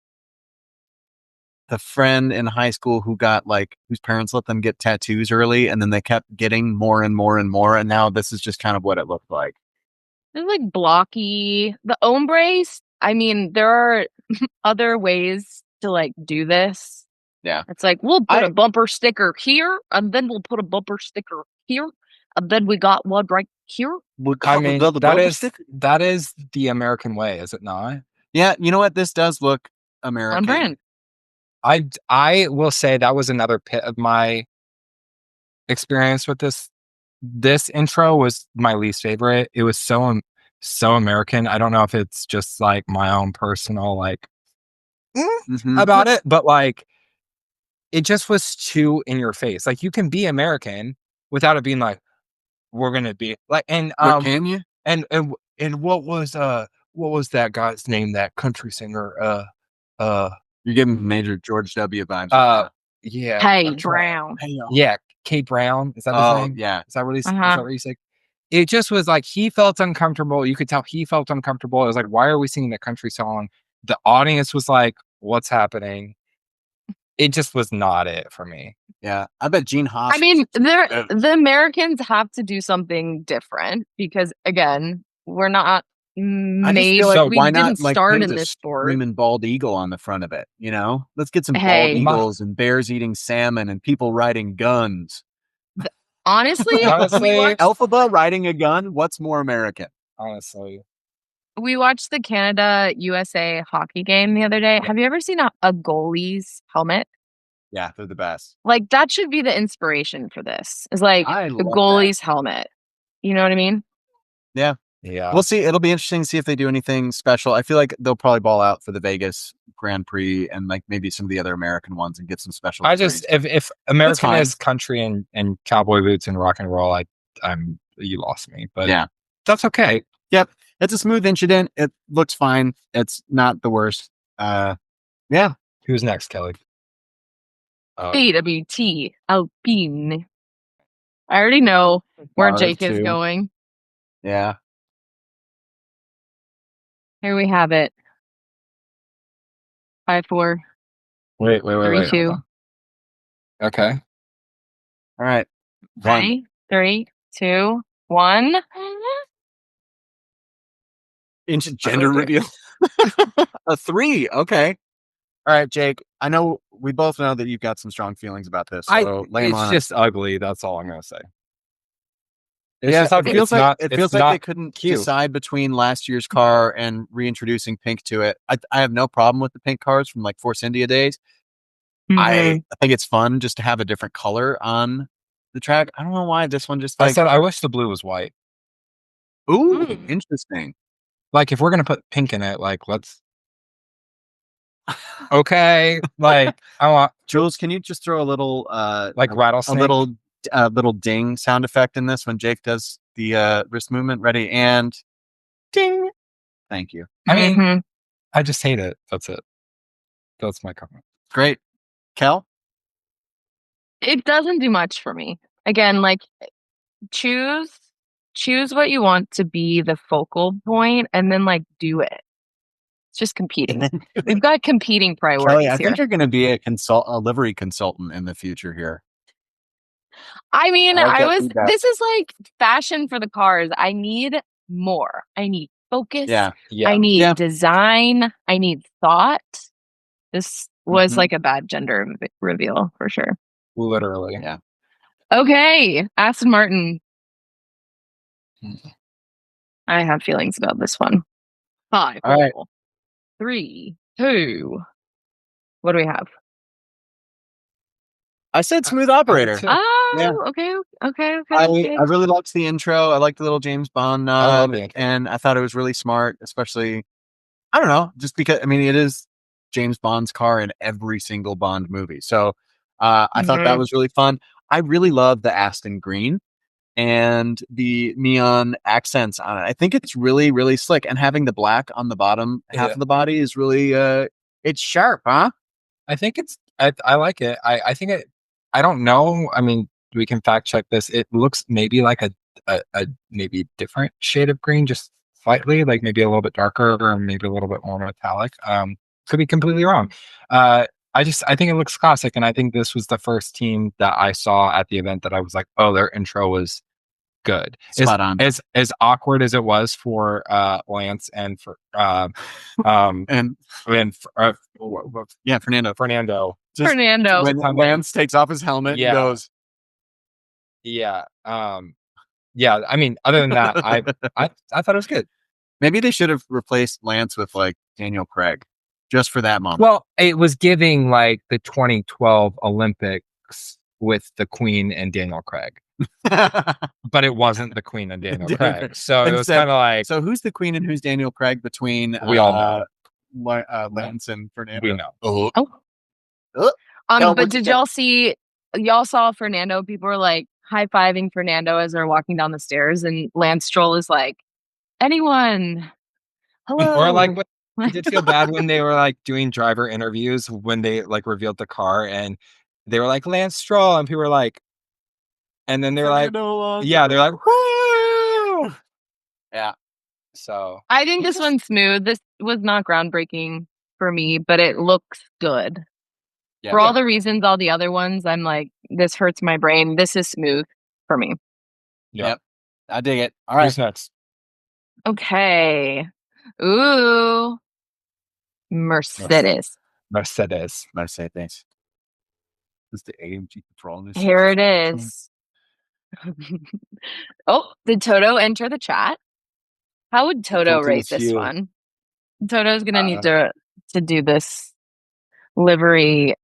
the friend in high school who got like, whose parents let them get tattoos early and then they kept getting more and more and more. And now this is just kind of what it looked like. It's like blocky. The ombres, I mean, there are other ways to like do this. Yeah. It's like, we'll put a bumper sticker here, and then we'll put a bumper sticker here, and then we got one right here. I mean, that is the American way, is it not? Yeah, you know what? This does look American. On brand. I will say that was another pit of my experience with this. This intro was my least favorite. It was so American. I don't know if it's just like my own personal like about it, but like it just was too in your face. Like you can be American without it being like we're gonna be like and can you? And what was that guy's name? That country singer? You're giving major George W. vibes. Yeah. Kate Brown. Yeah, Kate Brown. Is that his name? Yeah. Is that what you say? It just was like he felt uncomfortable. You could tell he felt uncomfortable. It was like, why are we singing the country song? The audience was like, what's happening? It just was not it for me. Yeah. I bet Gene Haas. I mean, the Americans have to do something different because again, we're not made like, we didn't start in this sport. Screaming bald eagle on the front of it, you know? Let's get some bald eagles and bears eating salmon and people riding guns. Honestly, Elphaba riding a gun. What's more American? Honestly, we watched the Canada USA hockey game the other day. Have you ever seen a goalie's helmet? Yeah, they're the best. Like that should be the inspiration for this. Is like the goalie's helmet. You know what I mean? Yeah. We'll see. It'll be interesting to see if they do anything special. I feel like they'll probably ball out for the Vegas Grand Prix and like maybe some of the other American ones and get some special. I just if American is country and cowboy boots and rock and roll, I'm you lost me. But yeah, that's okay. Yep, it's a smooth incident. It looks fine. It's not the worst. Yeah. Who's next, Kelly? AWT Alpine. I already know where Jake is going. Yeah. Here we have it. 5, 4, Wait. 3, 2. Hold on. Okay. All right. Ready? 3, 2, 1. Gender reveal. A 3. Okay. All right, Jake. I know we both know that you've got some strong feelings about this. So lay 'em It's on us. just ugly. That's all I'm gonna say. It's Yeah, just ugly. it feels like they couldn't cute. decide between last year's car and reintroducing pink to it. I have no problem with the pink cars from like Force India days. I think it's fun just to have a different color on the track. I don't know why this one just I like. said I wish the blue was white. Ooh, interesting. Like if we're gonna put pink in it, like let's. Okay, like I want Jules, can you just throw a little like rattlesnake, a little ding sound effect in this when Jake does the wrist movement? Ready and ding. Thank you. I mean, I just hate it. That's it. That's my comment. Great. Kel? It doesn't do much for me. Again, like choose what you want to be the focal point and then like do it. It's just competing. We've got competing priorities Kelly, I here. think you're going to be a livery consultant in the future here. I mean, feedback. this is like fashion for the cars. I need more. I need focus. Yeah. I need design. I need thought. This was like a bad gender reveal for sure. Literally. Yeah. Okay. Aston Martin. I have feelings about this one. 5, All right. 4, 3, 2. What do we have? I said smooth operator. Oh, Yeah. okay. I really liked the intro. I liked the little James Bond nod, it. and I thought it was really smart, especially, I don't know, just because, I mean, it is James Bond's car in every single Bond movie. So I thought that was really fun. I really love the Aston green and the neon accents on it. I think it's really, really slick. And having the black on the bottom half of the body is really, it's sharp, huh? I think I like it. I think I don't know. I mean, we can fact check this. It looks maybe like a maybe different shade of green, just slightly, like maybe a little bit darker or maybe a little bit more metallic. Could be completely wrong. I think it looks classic, and I think this was the first team that I saw at the event that I was like, oh, their intro was good. Spot on. As awkward as it was for Lance and for and Fernando. Fernando. When Lance takes off his helmet and goes. Yeah. I mean, other than that, I thought it was good. Maybe they should have replaced Lance with like Daniel Craig just for that moment. Well, it was giving like the 2012 Olympics with the Queen and Daniel Craig. But it wasn't the Queen and Daniel Craig. So it was kind of like, so who's the Queen and who's Daniel Craig between we all know Lance and Fernando? We know. But did y'all saw Fernando? People were like high-fiving Fernando as they're walking down the stairs, and Lance Stroll is like, anyone, hello. Or like, I did feel bad when they were like doing driver interviews when they like revealed the car and they were like Lance Stroll, and people were like, and then they're like, yeah, they're like, woo! Yeah. So I think this one's smooth. This was not groundbreaking for me, but it looks good. For all the reasons, all the other ones, I'm like, this hurts my brain. This is smooth for me. Yep. I dig it. All right. Who's next? Okay. Ooh. Mercedes. Mercedes. This is the AMG Petrol. Here it is. Oh, did Toto enter the chat? How would Toto rate this one? Toto's gonna need to do this livery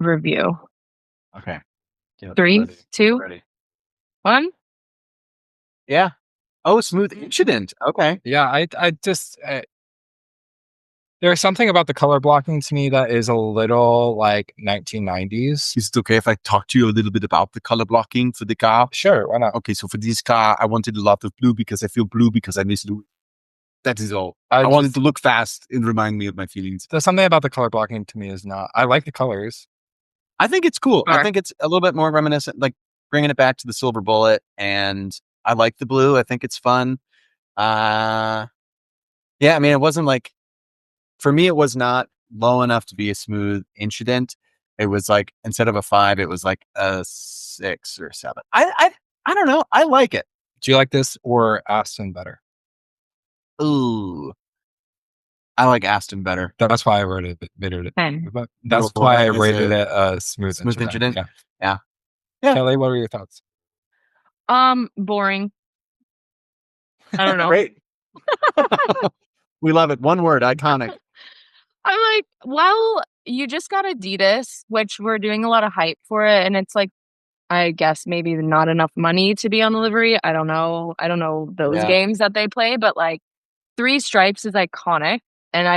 review. Okay. 3, 2, 1. Yeah. Oh, smooth incident. Okay. Yeah, I just there's something about the color blocking to me that is a little like 1990s. Is it okay if I talk to you a little bit about the color blocking for the car? Sure, why not? Okay, so for this car, I wanted a lot of blue because I feel blue because I miss Louis. That is all. I wanted to look fast and remind me of my feelings. There's something about the color blocking to me is not. I like the colors. I think it's cool. I think it's a little bit more reminiscent, like bringing it back to the silver bullet. And I like the blue. I think it's fun. Yeah, I mean, it wasn't like, for me, it was not low enough to be a smooth incident. It was like, instead of a 5, it was like a 6 or 7. I don't know. I like it. Do you like this or Aston better? Ooh, I like Aston better. That's why I rated it. 10. But that's why I rated it a smooth incident. Yeah. Yeah. Yeah. Kelly, what were your thoughts? Boring. I don't know. Great. We love it. One word, iconic. I'm like, well, you just got Adidas, which we're doing a lot of hype for it, and it's like, I guess maybe not enough money to be on the livery. I don't know. I don't know those games that they play, but like 3 stripes is iconic, and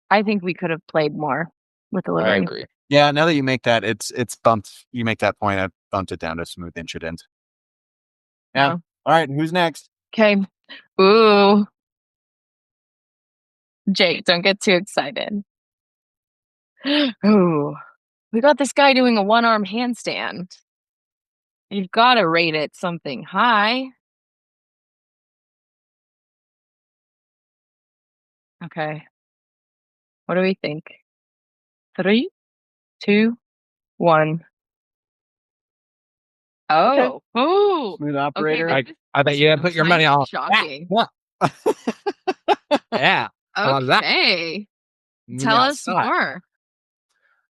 I think we could have played more with the livery. I agree. Yeah, now that you make that, it's bumped. You make that point, I bumped it down to smooth incident. Yeah. All right, who's next? Okay. Ooh. Jake, don't get too excited. Ooh. We got this guy doing a 1-arm handstand. You've got to rate it something high. Okay. What do we think? 3, 2, 1. Oh. Ooh. Smooth operator. Okay, I bet you put your money on. Shocking. Yeah. Okay. Tell us more.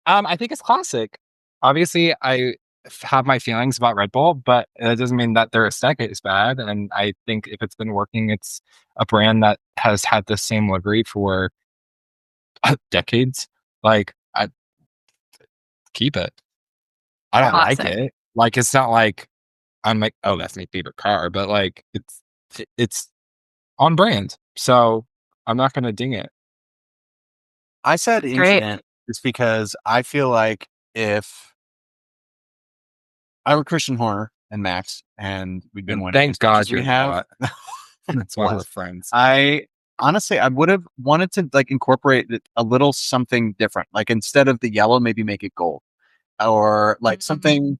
I think it's classic. Obviously, I have my feelings about Red Bull, but it doesn't mean that their aesthetic is bad. And I think if it's been working, it's a brand that has had the same livery for decades. Like, I keep it. I don't like it. Like, it's not like I'm like, oh, that's my favorite car, but like, it's on brand, so I'm not going to ding it. I said incident just because I feel like if I were Christian Horner and Max, and we'd been winning, thank God we have. That's why we're friends. I honestly, I would have wanted to like incorporate a little something different. Like instead of the yellow, maybe make it gold, or like something.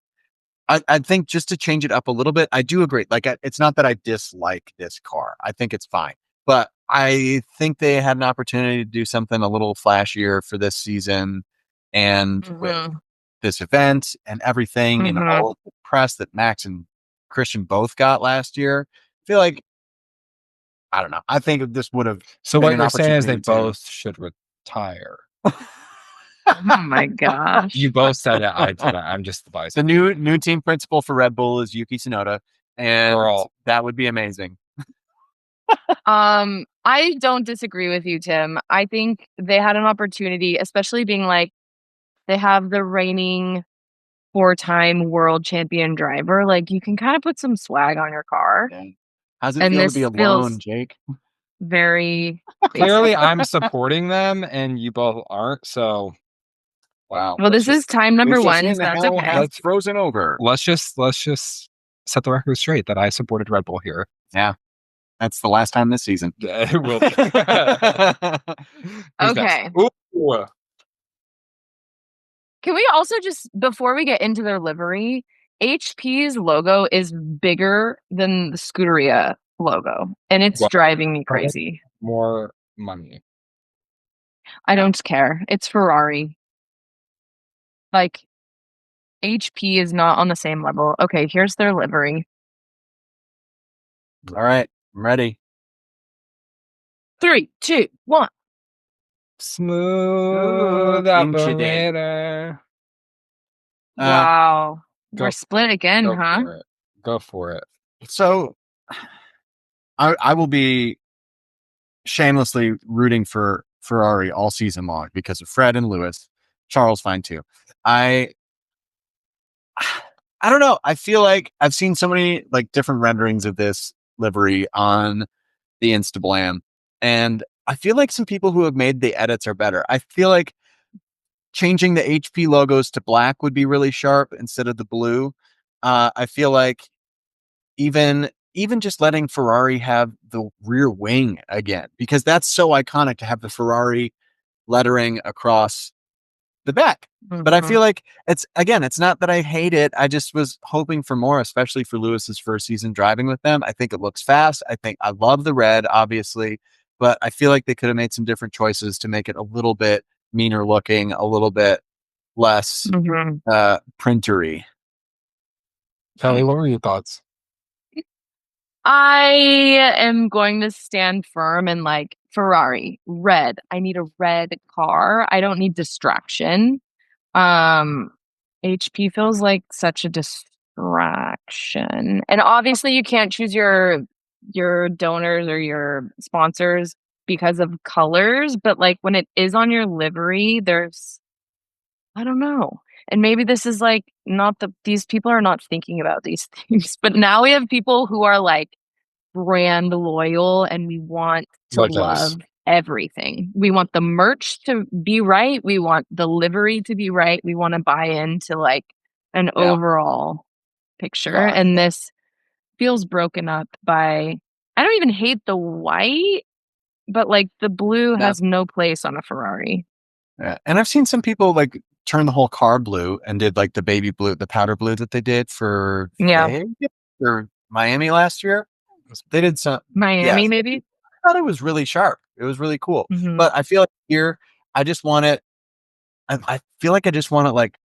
I think just to change it up a little bit. I do agree. Like it's not that I dislike this car. I think it's fine, but I think they had an opportunity to do something a little flashier for this season, and with this event and everything, and all of the press that Max and Christian both got last year. I feel like, I don't know. I think this would have. So what you're saying is they both should retire. Oh my gosh. You both said it. I did it. I'm just the bias. The new team principal for Red Bull is Yuki Tsunoda, and that would be amazing. I don't disagree with you, Tim. I think they had an opportunity, especially being like, they have the reigning 4-time world champion driver. Like, you can kind of put some swag on your car. Yeah. How's it feel to be alone, Jake? Very clearly I'm supporting them and you both aren't, so wow. Well, this is time number 1, so that's okay. Let's frozen over. Let's just set the record straight that I supported Red Bull here. Yeah. That's the last time this season. It will be. Okay. Ooh. Can we also just, before we get into their livery, HP's logo is bigger than the Scuderia logo, and it's driving me crazy. More money. I don't care. It's Ferrari. Like, HP is not on the same level. Okay, here's their livery. All right, I'm ready. 3, 2, 1. Smooth operator. Wow. We're split again, huh? Go for it. So I will be shamelessly rooting for Ferrari all season long because of Fred and Lewis. Charles fine too. I don't know. I feel like I've seen so many like different renderings of this livery on the Instagram, and I feel like some people who have made the edits are better. I feel like changing the HP logos to black would be really sharp instead of the blue. I feel like even just letting Ferrari have the rear wing again, because that's so iconic to have the Ferrari lettering across the back. But I feel like it's not that I hate it. I just was hoping for more, especially for Lewis's first season driving with them. I think it looks fast. I think I love the red, obviously, but I feel like they could have made some different choices to make it a little bit meaner looking, a little bit less printery. Kelly, what were your thoughts? I am going to stand firm and like Ferrari, red. I need a red car. I don't need distraction. HP feels like such a distraction. And obviously you can't choose your donors or your sponsors because of colors, but like when it is on your livery, there's I don't know. And maybe this is like not these people are not thinking about these things, but now we have people who are like brand loyal and we want to Like love us. everything. We want the merch to be right. We want the livery to be right. We want to buy into like an overall picture. Yeah. And this feels broken up by, I don't even hate the white, but like the blue has no place on a Ferrari. Yeah. And I've seen some people like turn the whole car blue and did like the baby blue, the powder blue that they did for Vegas or Miami last year. They did some Miami, maybe. I thought it was really sharp. It was really cool. Mm-hmm. But I feel like here, I just want it. I feel like I just want it like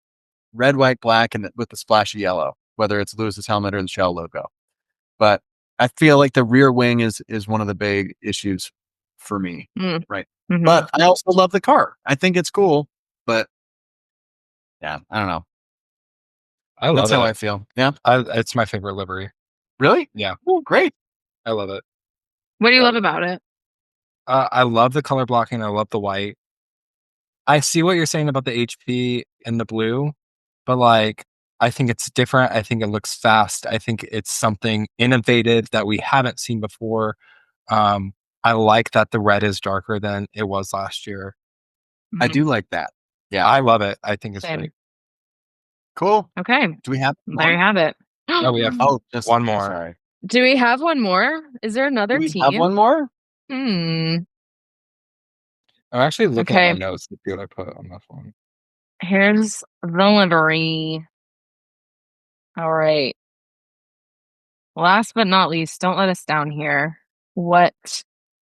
red, white, black, and with the splash of yellow, whether it's Lewis's helmet or the Shell logo. But I feel like the rear wing is one of the big issues for me, right? Mm-hmm. But I also love the car. I think it's cool, but yeah, I don't know. I love That's it. how I feel. Yeah, It's my favorite livery. really? Yeah. Oh, great. I love it. What do you love about it? I love the color blocking. I love the white. I see what you're saying about the HP and the blue, but like, I think it's different. I think it looks fast. I think it's something innovative that we haven't seen before. I like that the red is darker than it was last year. I do like that. Yeah, I love it. I think it's Same. great. cool. Okay. Do we have There you have it. Oh, we have just one more. Sorry. Do we have one more? Is there another Do we team? have one more? I'm actually looking at my notes to see what I put on that one. Here's the livery. All right. Last but not least, don't let us down here. What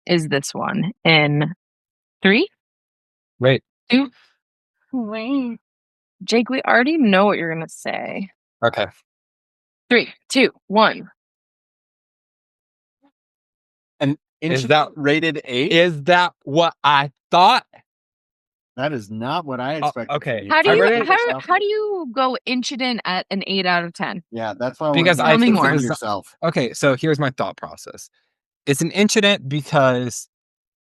is this one? In 3, Wait. 2, Jake, we already know what you're going to say. Okay. 3, 2, 1. And is that rated 8? Is that what I thought? That is not what I expected. Okay. How do you go incident at an 8 out of 10? Yeah, that's why Because I Tell me think more. yourself. Okay, so here's my thought process. It's an incident because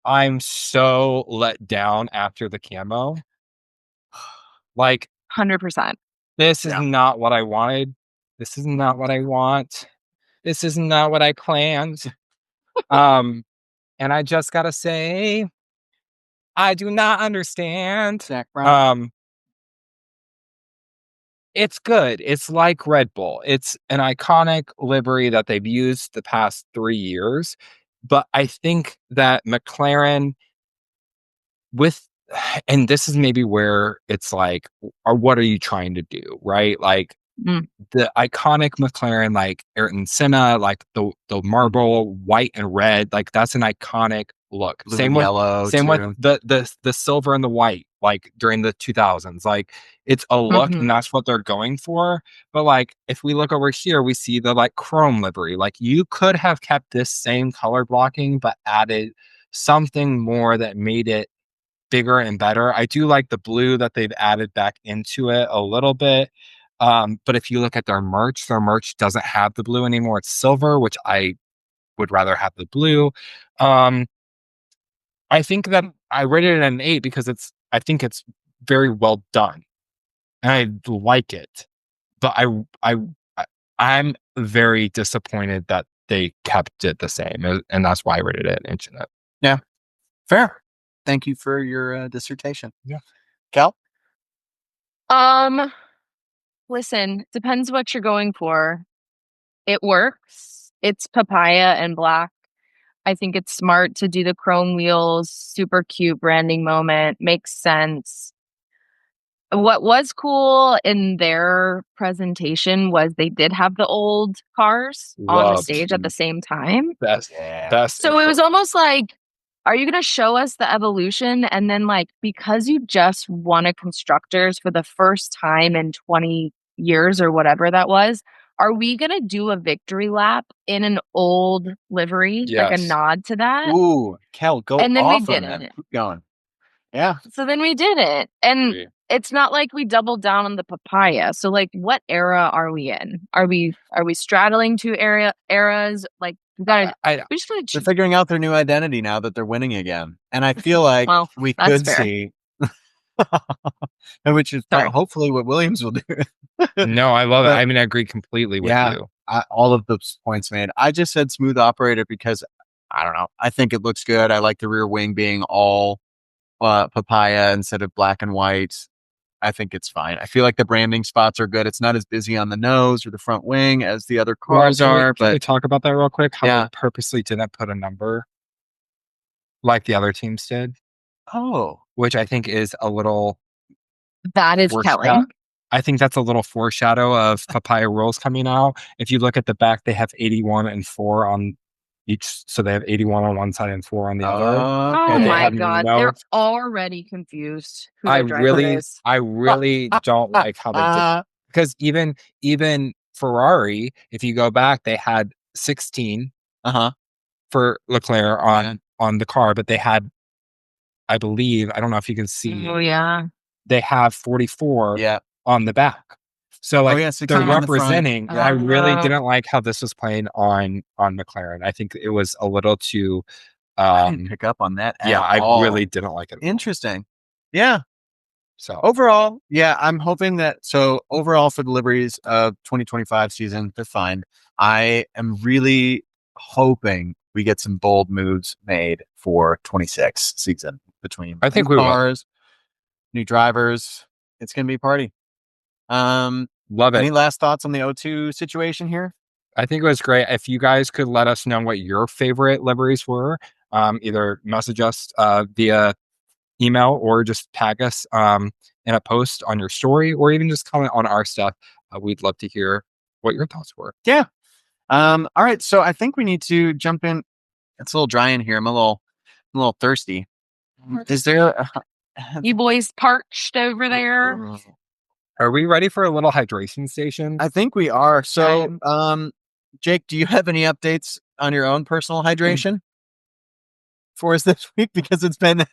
I'm so let down after the camo. Like 100%. this is not what I wanted. This is not what I want. This is not what I planned. And I just gotta say, I do not understand. It's good. It's like Red Bull. It's an iconic livery that they've used the past 3 years. But I think that McLaren and this is maybe where it's like, or what are you trying to do? Right? Like the iconic McLaren, like Ayrton Senna, like the marble white and red, like that's an iconic look. Blue Same and with yellow. with the silver and the white, like during the 2000s. Like it's a look, and that's what they're going for. But like if we look over here, we see the like chrome livery. Like you could have kept this same color blocking, but added something more that made it bigger and better. I do like the blue that they've added back into it a little bit. But if you look at their merch doesn't have the blue anymore. It's silver, which I would rather have the blue. I think that I rated it an 8 because I think it's very well done. And I like it. But I'm very disappointed that they kept it the same. And that's why I rated it an inch in it. Yeah. Fair. Thank you for your dissertation. Yeah. Cal? Listen, depends what you're going for. It works. It's papaya and black. I think it's smart to do the chrome wheels, super cute branding moment, makes sense. what was cool in their presentation was they did have the old cars on the stage at the same time. Best. So it was almost like, are you going to show us the evolution? And then, like, because you just won a constructors for the first time in 20 years or whatever that was, are we going to do a victory lap in an old livery, like a nod to that? Ooh, Kel, go and then off we on did that. it. Keep going. Yeah. So then we did it. And it's not like we doubled down on the papaya. So, like, what era are we in? Are we straddling two eras? Like, we just gotta they're figuring out their new identity now that they're winning again. And I feel like we could see which is hopefully what Williams will do. No, I love it. I mean, I agree completely with you. All of those points made. I just said smooth operator because I don't know. I think it looks good. I like the rear wing being all papaya instead of black and white. I think it's fine. I feel like the branding spots are good. It's not as busy on the nose or the front wing as the other cars are. Can we talk about that real quick? How they purposely didn't put a number like the other teams did. Oh. Which I think is a little... That is telling. I think that's a little foreshadow of papaya rolls coming out. If you look at the back, they have 81 and 4 on each. So they have 81 on one side and 4 on the other. Oh my God. They're already confused. I really don't like how they did it. Because even Ferrari, if you go back, they had 16 for Leclerc on the car, but they had, I believe, I don't know if you can see. Oh yeah. They have 44 on the back. So like they're representing. I really didn't like how this was playing on McLaren. I think it was a little too I didn't pick up on that. I really didn't like it. Interesting. Yeah. So overall, I'm hoping that overall for the liveries of 2025 season, they're fine. I am really hoping we get some bold moves made for 26 season between I think cars, new drivers. It's gonna be a party. Love it. Any last thoughts on the O2 situation here? I think it was great. If you guys could let us know what your favorite liveries were, either message us via email or just tag us in a post on your story, or even just comment on our stuff. We'd love to hear what your thoughts were. Yeah. All right. So I think we need to jump in. It's a little dry in here. I'm a little thirsty. Is there? You boys parched over there? Are we ready for a little hydration station? I think we are. So, Jake, do you have any updates on your own personal hydration for us this week? Because it's been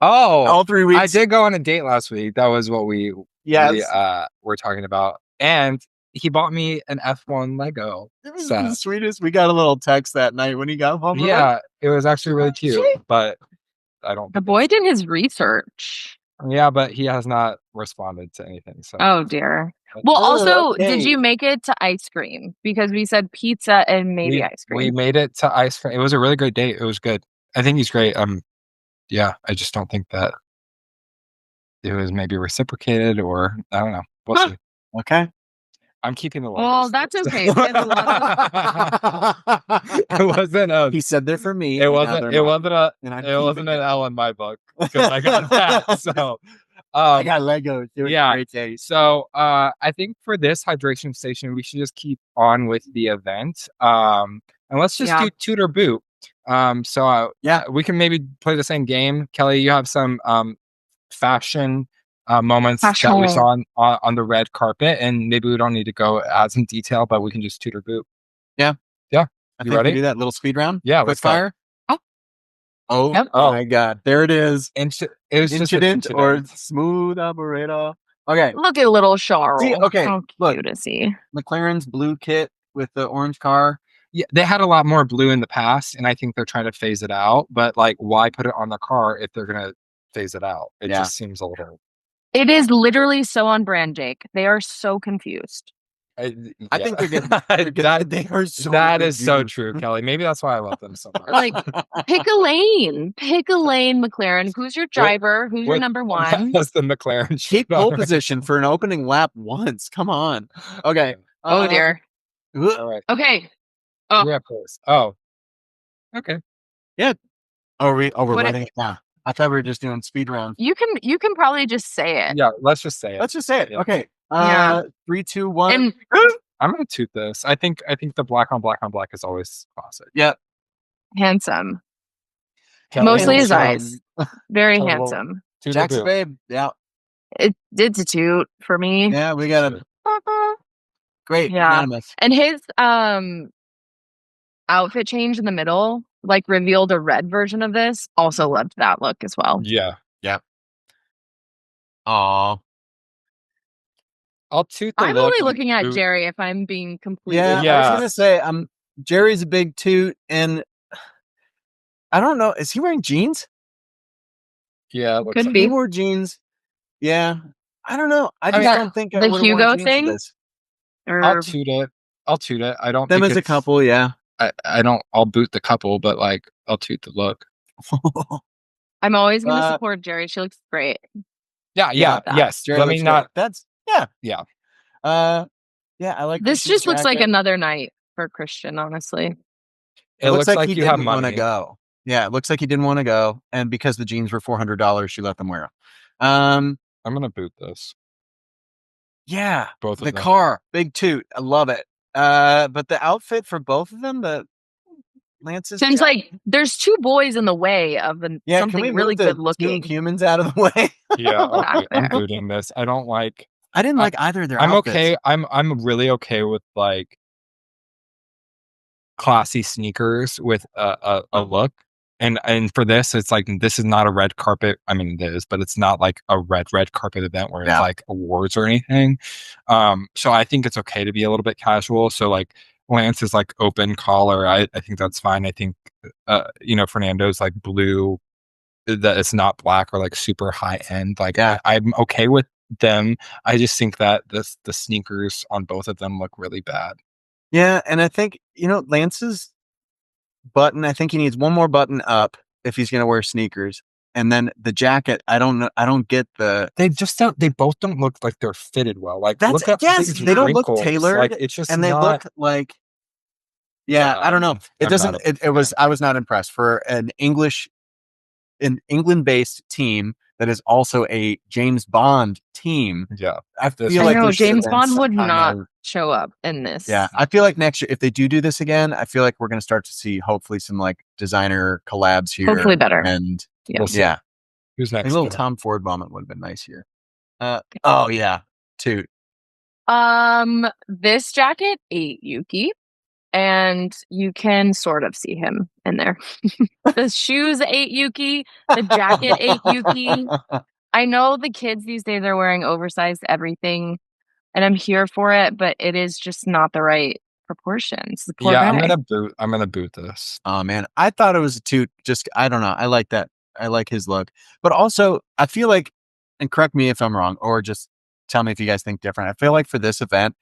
all 3 weeks. I did go on a date last week. That was what we were talking about. And he bought me an F1 Lego set. The sweetest. We got a little text that night when he got home. Yeah, it was actually really cute. But I don't. The boy did his research. Yeah, but he has not responded to anything. So. Oh dear. Well, also, did you make it to ice cream? Because we said pizza and maybe ice cream. We made it to ice cream. It was a really great date. It was good. I think he's great. Yeah, I just don't think that it was maybe reciprocated, or I don't know. We'll see. Okay. I'm keeping the. Well, that's okay. It wasn't. He said they're for me. It wasn't. It wasn't an L in my book because I got that. So. I got Legos. Great day. So I think for this hydration station, we should just keep on with the event. And let's just do Toot or Boot. We can maybe play the same game. Kelly, you have some fashion moments that we saw on the red carpet, and maybe we don't need to go as in detail, but we can just Toot or Boot. Yeah. You ready? We do that little speed round. Yeah, quick fire. Oh my God! There it is. It was incident or smooth operator. Okay. Look at little Charles. Okay. How cute to see. McLaren's blue kit with the orange car. Yeah, they had a lot more blue in the past, and I think they're trying to phase it out. But like, why put it on the car if they're gonna phase it out? It just seems a little. It is literally so on brand, Jake. They are so confused. I think they're getting they are so that is so true, Kelly. Maybe that's why I love them so much. Like, pick a lane, McLaren. Who's your driver? Who's your number one? That's the McLaren. Keep pole position for an opening lap once. Come on. Okay. Oh dear. All right. Okay. Oh. Okay. Yeah. We're writing it down. I thought we were just doing speed round. You can probably just say it. Yeah, let's just say it. Let's just say it. Yeah. Okay. Yeah. 3, 2, 1. And I'm gonna toot this. I think the black on black is always classic. Yeah. handsome. Can't Mostly wait his to- eyes. Very So we'll- handsome. toot or Jack's boot? babe. Yeah. It's a toot for me. Yeah, we got a great Yeah. unanimous. And his outfit change in the middle, like revealed a red version of this. Also loved that look as well. Yeah. Aw. I'll toot the I'm look. only and looking at boot. Jerry if I'm being completely Yeah, I was Yeah. gonna say Jerry's a big toot, and I don't know. Is he wearing jeans? Yeah, it looks Could like be. He wore jeans. Yeah. I don't know. I just mean, don't think I the would have Hugo worn jeans thing? for this. I'll Or toot it. I don't Them think as a it's- couple, yeah. I don't. I'll boot the couple, but like I'll toot the look. I'm always gonna Uh, support Jerry. She looks great. Yeah. love that. Yes. Jerry Let me looks not. great. That's yeah. Yeah. Yeah, I like This Christian's just looks like jacket. another night for Christian, honestly. It looks like he you have didn't want to money. go. Yeah, it looks like he didn't want to go, and because the jeans were $400, she let them wear them. I'm gonna boot this. Yeah, Both of the them. car, big toot, I love it. But the outfit for both of them, the Lance's Seems jacket- like there's two boys in the way of can we something move really the good two looking. humans out of the way? Yeah. Back Okay. I'm there. booting this. I don't like. I didn't like either of their I'm outfits. okay. I'm really okay with like classy sneakers with a look. And for this, it's like this is not a red carpet. I mean, it is, but it's not like a red carpet event where it's Yeah. like awards or anything. So I think it's okay to be a little bit casual. So like Lance is like open collar. I think that's fine. I think Fernando's like blue, that it's not black or like super high end. Like Yeah. I'm okay with them. I just think that the sneakers on both of them look really bad. Yeah, and I think Lance's button. I think he needs one more button up if he's going to wear sneakers, and then the jacket. I don't know. I don't get the. They just don't. They both don't look like they're fitted well. Like That's look up yes. these They don't look wrinkles. tailored, Like it's just and they not, look like. Yeah, I don't know. It I'm doesn't. not It was. I was not impressed for an England-based team that is also a James Bond team. Yeah, I This- feel I like know there should have James been Bond some would kind not of- show up in this. Yeah, I feel like next year, if they do this again, I feel like we're going to start to see hopefully some like designer collabs here. Hopefully better. And Yeah. We'll see. yeah, Who's a next? little Taylor? Tom Ford moment would have been nice here. Oh yeah, Toot. This jacket ate Yuki, and you can sort of see him in there. The shoes ate Yuki. The jacket ate Yuki. I know the kids these days are wearing oversized everything, and I'm here for it, but it is just not the right proportions. The poor Yeah, guy. I'm gonna boot this. Oh man, I thought it was a Toot. Just I don't know. I like that. I like his look, but also I feel like, and correct me if I'm wrong, or just tell me if you guys think different. I feel like for this event,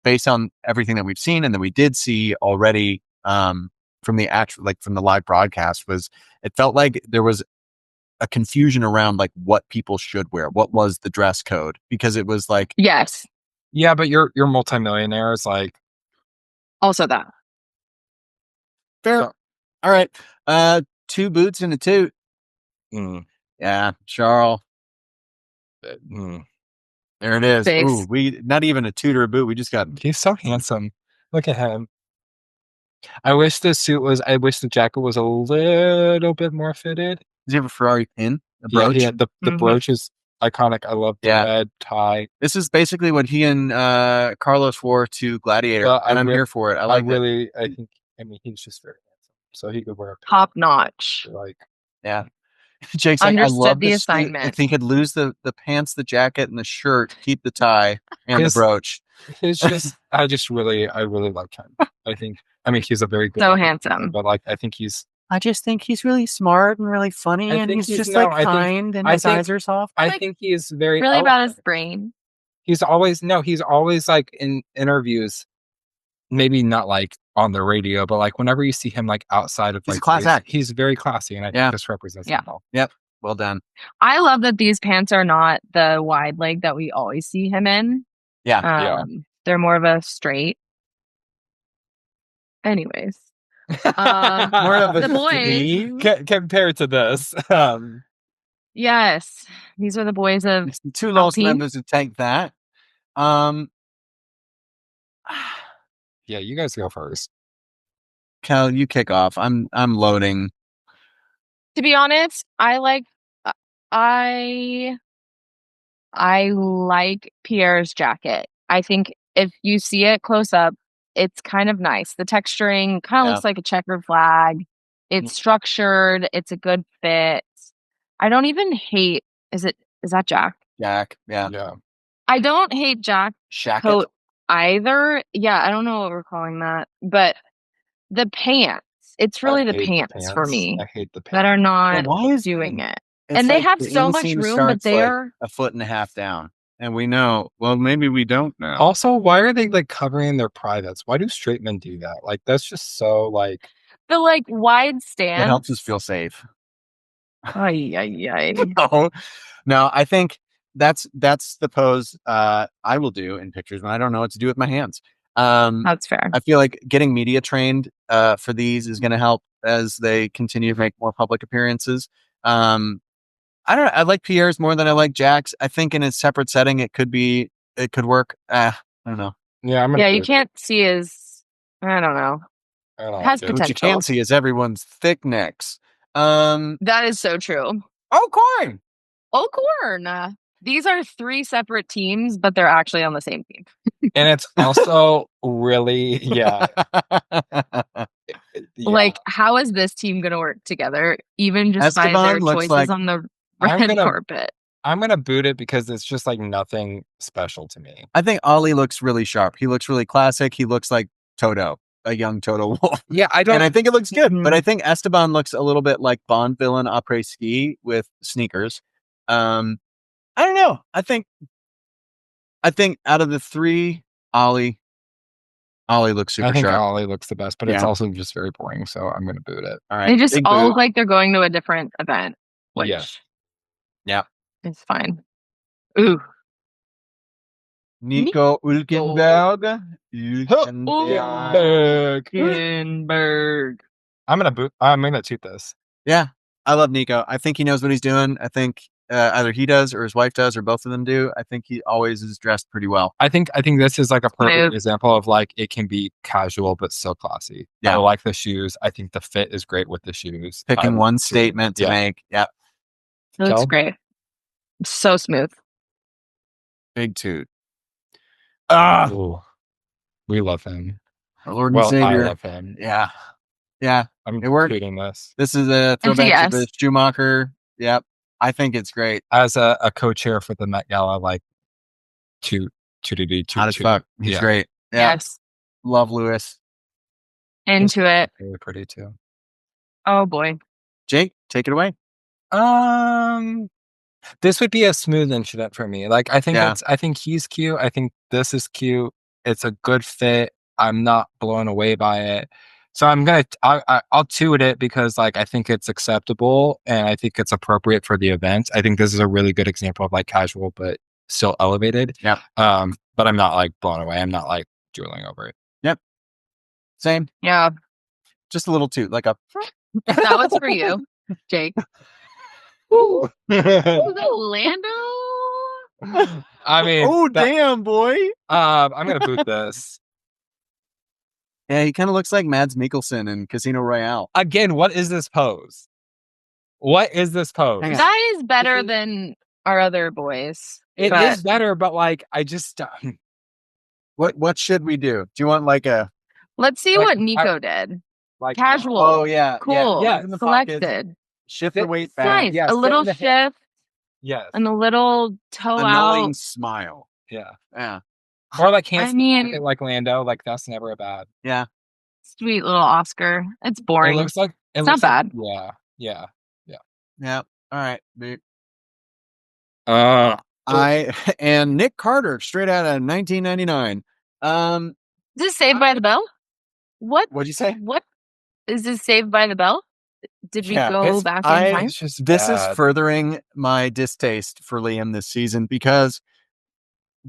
based on everything that we've seen and that we did see already from the actual, like from the live broadcast, was it felt like there was a confusion around like what people should wear, what was the dress code, because it was like Yes, Yeah, but you're multimillionaires. Like also that. fair. So- All right, 2 boots and a Toot. mm, Yeah, Charles. mm. There it is. Face. Ooh, we not even a Toot or a boot. We just got He's so handsome. Look at him. I wish the jacket was a little bit more fitted. Does he have a Ferrari pin? A Yeah, brooch? yeah, the Mhm. brooch is iconic. I love the Yeah. red tie. This is basically what he and Carlos wore to Gladiator, Well, and I'm here for it. I like it. I think. I mean, he's just very handsome, so he could wear a Top notch. like. Yeah. Jake's like, I Understood love the the suit. assignment. If he could lose the pants, the jacket, and the shirt, keep the tie and His- the brooch. It's just, I really like him. I mean, he's a very good So looking handsome. man, but like, I think he's. I just think he's really smart and really funny, I and think he's he's- just no, like I think- kind, and I his think- eyes are soft. I Like, think he's very Really about his eloquent. brain. He's always like in interviews, maybe not like on the radio, but like whenever you see him like outside of He's a like class race, act. he's very classy, and I Yeah. think this represents Yeah. him well. Well done. I love that these pants are not the wide leg that we always see him in. Yeah. Yeah. They're more of a straight. Anyways. More of a The boys. compared to this. Yes. These are the boys of It's the two lowest Alpine. members who take that. Yeah, you guys go first. Cal, you kick off. I'm loading. To be honest, I like Pierre's jacket. I think if you see it close up, it's kind of nice. The texturing kind of Yeah. looks like a checkered flag. It's structured. It's a good fit. I don't even hate. Is that Jack? Jack. Yeah. Yeah. I don't hate Jack's Shacket. coat either. Yeah, I don't know what we're calling that, but the pants. It's really I the hate pants for me I hate the pants. that are not why is doing it. It's And they like have the so much inseam room, but starts they like are a foot and a half down, and we know. Well, maybe we don't know. Also, why are they like covering their privates? Why do straight men do that? Like that's just so like the like wide stance. It helps us feel safe. Ay, ay, ay. No, I think that's the pose I will do in pictures when I don't know what to do with my hands. That's fair. I feel like getting media trained for these is going to help as they continue to make more public appearances. I don't know. I like Pierre's more than I like Jack's. I think in a separate setting, it could work. I don't know. Yeah, you can't see his. I don't know. It has What you potential. can't see is everyone's thick necks. That is so true. Oh, corn. Oh, corn. These are 3 separate teams, but they're actually on the same team. And it's also really Like, how is this team going to work together? Even just by Esteban their looks choices like- on the red carpet. I'm gonna boot it because it's just like nothing special to me. I think Ollie looks really sharp. He looks really classic. He looks like Toto, a young Toto Wolff. Yeah, I don't. And I think it looks good. But I think Esteban looks a little bit like Bond villain après ski with sneakers. I don't know. I think out of the 3, Ollie looks super I think sharp. Ollie looks the best, but it's Yeah. also just very boring. So I'm gonna boot it. All right. They just big all boot. look like they're going to a different event, which Yeah. is fine. Ooh. Nico Hülkenberg. Hülkenberg. I'm gonna toot this. Yeah, I love Nico. I think he knows what he's doing. I think either he does or his wife does or both of them do. I think he always is dressed pretty well. I think this is like a perfect Smooth. example of like it can be casual but still classy. Yeah. I like the shoes. I think the fit is great with the shoes. Picking one statement to make. Yeah. It looks Kel? great. So smooth. Big Toot. Ooh. We love him. Our Lord and Well, Savior. I love him. Yeah. Yeah. I'm It worked. tooting this. This is a throwback yes. to the Schumacher. Yep. I think it's great. As a co-chair for the Met Gala, like toot. Hot as fuck. He's great. Yeah. Yes. Love Lewis. Into it. Really pretty too. Oh boy. Jake, take it away. This would be a smooth incident for me. Like I think Yeah. I think he's cute. I think this is cute. It's a good fit. I'm not blown away by it. So I'll toot it because like I think it's acceptable and I think it's appropriate for the event. I think this is a really good example of like casual but still elevated. Yeah. But I'm not like blown away. I'm not like drooling over it. Yep. Same. Yeah. Just a little toot, like a That was for you, Jake. Was that Lando? I mean, oh damn, boy. I'm gonna boot this. Yeah, he kind of looks like Mads Mikkelsen in Casino Royale. Again, what is this pose? What is this pose? Hang on. That is better than our other boys. It is better, but like I just What should we do? Do you want like a Let's see Like, what Nico did. like Casual. Oh yeah, Cool. yeah. In the pockets, Selected. shift the weight It's back. nice. Yeah, a sit little in the shift yes, and a little toe A out. knowing smile. yeah, Yeah, or like hands I mean, like Lando. Like that's never a bad. yeah. sweet little Oscar. It's boring. It looks like It's not bad. Yeah. Yeah. All right. Dude. Uh, And Nick Carter, straight out of 1999. Is this Saved by the Bell? What? What'd you say? What? Is this Saved by the Bell? Did we Yeah, go back in time? it's just This is bad. furthering my distaste for Liam this season because